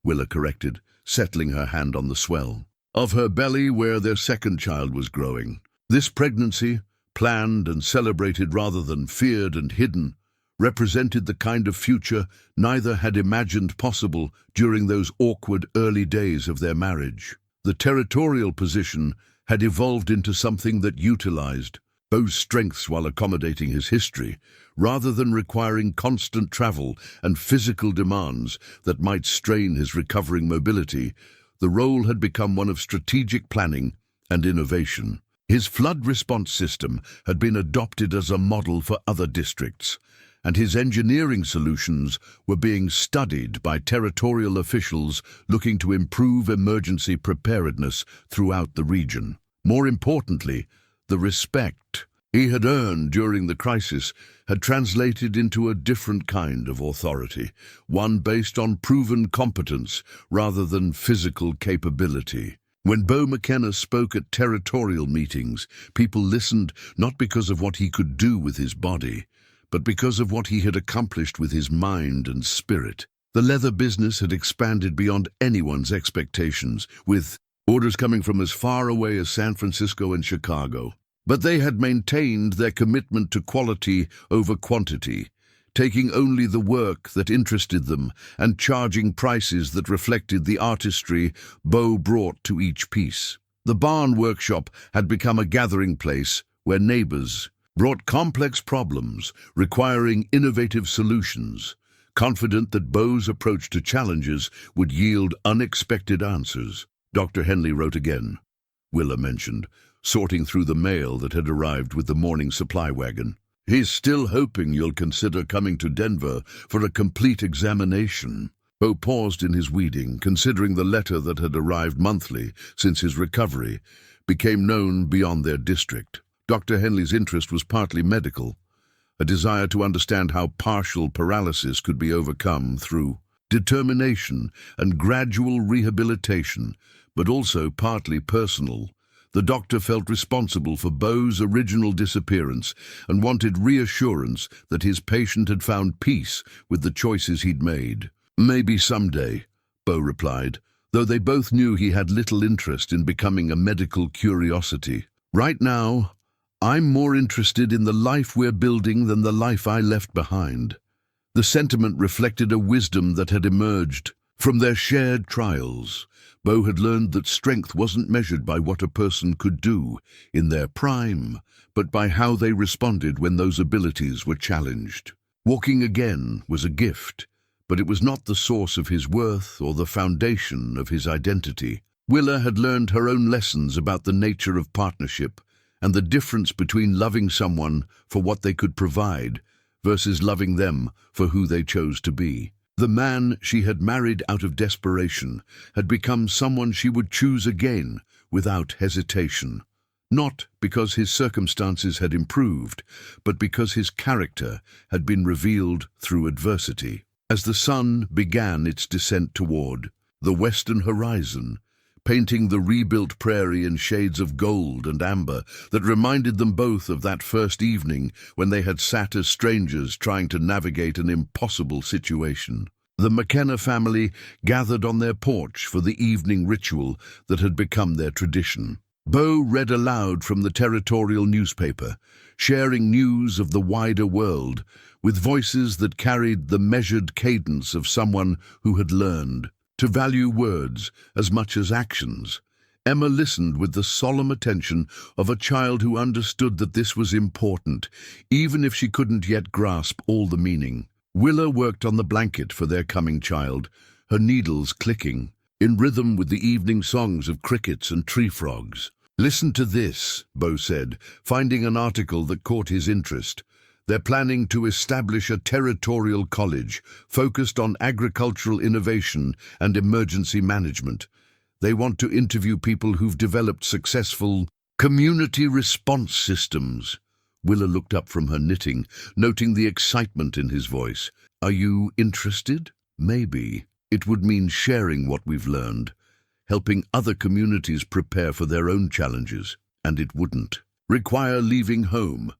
Willa corrected, settling her hand on the swell of her belly where their second child was growing. This pregnancy, planned and celebrated rather than feared and hidden, represented the kind of future neither had imagined possible during those awkward early days of their marriage. The territorial position had evolved into something that utilized Bo's strengths while accommodating his history, rather than requiring constant travel and physical demands that might strain his recovering mobility. The role had become one of strategic planning and innovation. His flood response system had been adopted as a model for other districts, and his engineering solutions were being studied by territorial officials looking to improve emergency preparedness throughout the region. More importantly, the respect he had earned during the crisis had translated into a different kind of authority, one based on proven competence rather than physical capability. When Bo McKenna spoke at territorial meetings, people listened not because of what he could do with his body, but because of what he had accomplished with his mind and spirit. The leather business had expanded beyond anyone's expectations, with orders coming from as far away as San Francisco and Chicago. But they had maintained their commitment to quality over quantity, taking only the work that interested them and charging prices that reflected the artistry Bo brought to each piece. The barn workshop had become a gathering place where neighbors brought complex problems requiring innovative solutions, confident that Bo's approach to challenges would yield unexpected answers. Dr. Henley wrote again, Willa mentioned, sorting through the mail that had arrived with the morning supply wagon. "He's still hoping you'll consider coming to Denver for a complete examination." Bo paused in his weeding, considering the letter that had arrived monthly since his recovery became known beyond their district. Dr. Henley's interest was partly medical, a desire to understand how partial paralysis could be overcome through determination and gradual rehabilitation, but also partly personal. The doctor felt responsible for Bo's original disappearance and wanted reassurance that his patient had found peace with the choices he'd made. "Maybe someday," Bo replied, though they both knew he had little interest in becoming a medical curiosity. "Right now, I'm more interested in the life we're building than the life I left behind." The sentiment reflected a wisdom that had emerged from their shared trials. Bo had learned that strength wasn't measured by what a person could do in their prime, but by how they responded when those abilities were challenged. Walking again was a gift, but it was not the source of his worth or the foundation of his identity. Willa had learned her own lessons about the nature of partnership and the difference between loving someone for what they could provide versus loving them for who they chose to be. The man she had married out of desperation had become someone she would choose again without hesitation. not because his circumstances had improved, but because his character had been revealed through adversity. As the sun began its descent toward the western horizon, painting the rebuilt prairie in shades of gold and amber that reminded them both of that first evening when they had sat as strangers trying to navigate an impossible situation. The McKenna family gathered on their porch for the evening ritual that had become their tradition. Bo read aloud from the territorial newspaper, sharing news of the wider world with voices that carried the measured cadence of someone who had learned to value words as much as actions. Emma listened with the solemn attention of a child who understood that this was important, even if she couldn't yet grasp all the meaning. Willa worked on the blanket for their coming child, her needles clicking, in rhythm with the evening songs of crickets and tree frogs. "Listen to this," Bo said, finding an article that caught his interest. They're planning to establish a territorial college focused on agricultural innovation and emergency management. They want to interview people who've developed successful community response systems. Willa looked up from her knitting, noting the excitement in his voice. "Are you interested? Maybe. It would mean sharing what we've learned, helping other communities prepare for their own challenges. And it wouldn't require leaving home.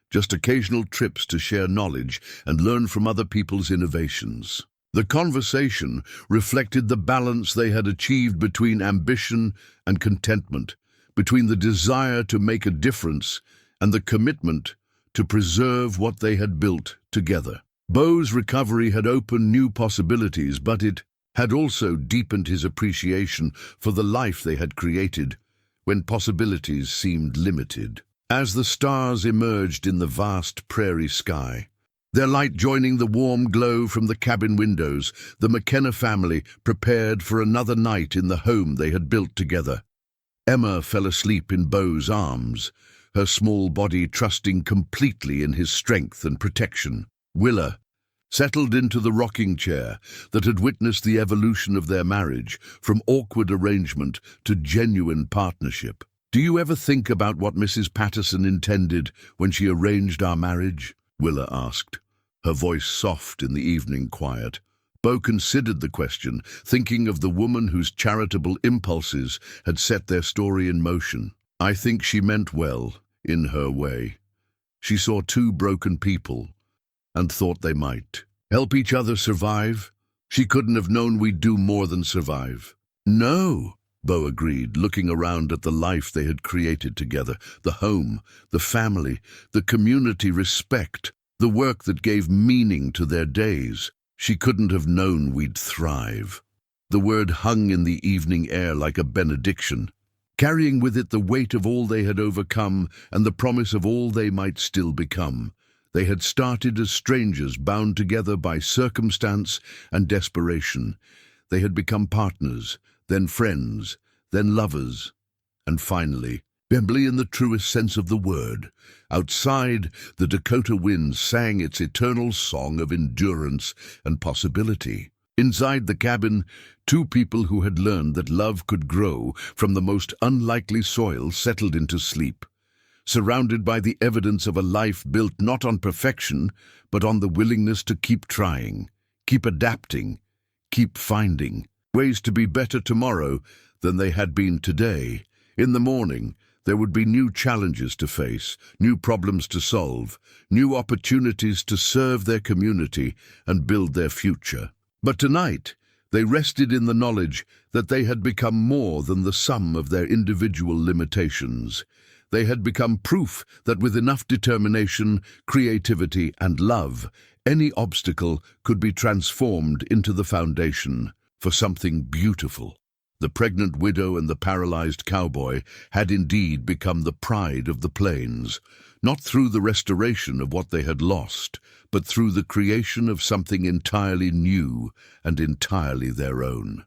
Just occasional trips to share knowledge and learn from other people's innovations." The conversation reflected the balance they had achieved between ambition and contentment, between the desire to make a difference and the commitment to preserve what they had built together. Bo's recovery had opened new possibilities, but it had also deepened his appreciation for the life they had created when possibilities seemed limited. As the stars emerged in the vast prairie sky, their light joining the warm glow from the cabin windows, the McKenna family prepared for another night in the home they had built together. Emma fell asleep in Bo's arms, her small body trusting completely in his strength and protection. Willa settled into the rocking chair that had witnessed the evolution of their marriage, from awkward arrangement to genuine partnership. "Do you ever think about what Mrs. Patterson intended when she arranged our marriage?" Willa asked, her voice soft in the evening quiet. Bo considered the question, thinking of the woman whose charitable impulses had set their story in motion. "I think she meant well, in her way. She saw two broken people and thought they might help each other survive. She couldn't have known we'd do more than survive." "No," Bo agreed, looking around at the life they had created together, the home, the family, the community respect, the work that gave meaning to their days. "She couldn't have known we'd thrive." The word hung in the evening air like a benediction, carrying with it the weight of all they had overcome and the promise of all they might still become. They had started as strangers, bound together by circumstance and desperation. They had become partners, then friends, then lovers, and finally, family in the truest sense of the word. Outside, the Dakota wind sang its eternal song of endurance and possibility. Inside the cabin, two people who had learned that love could grow from the most unlikely soil settled into sleep, surrounded by the evidence of a life built not on perfection, but on the willingness to keep trying, keep adapting, keep finding ways to be better tomorrow than they had been today. In the morning, there would be new challenges to face, new problems to solve, new opportunities to serve their community and build their future. But tonight, they rested in the knowledge that they had become more than the sum of their individual limitations. They had become proof that with enough determination, creativity, and love, any obstacle could be transformed into the foundation for something beautiful. The pregnant widow and the paralyzed cowboy had indeed become the pride of the plains, not through the restoration of what they had lost, but through the creation of something entirely new and entirely their own.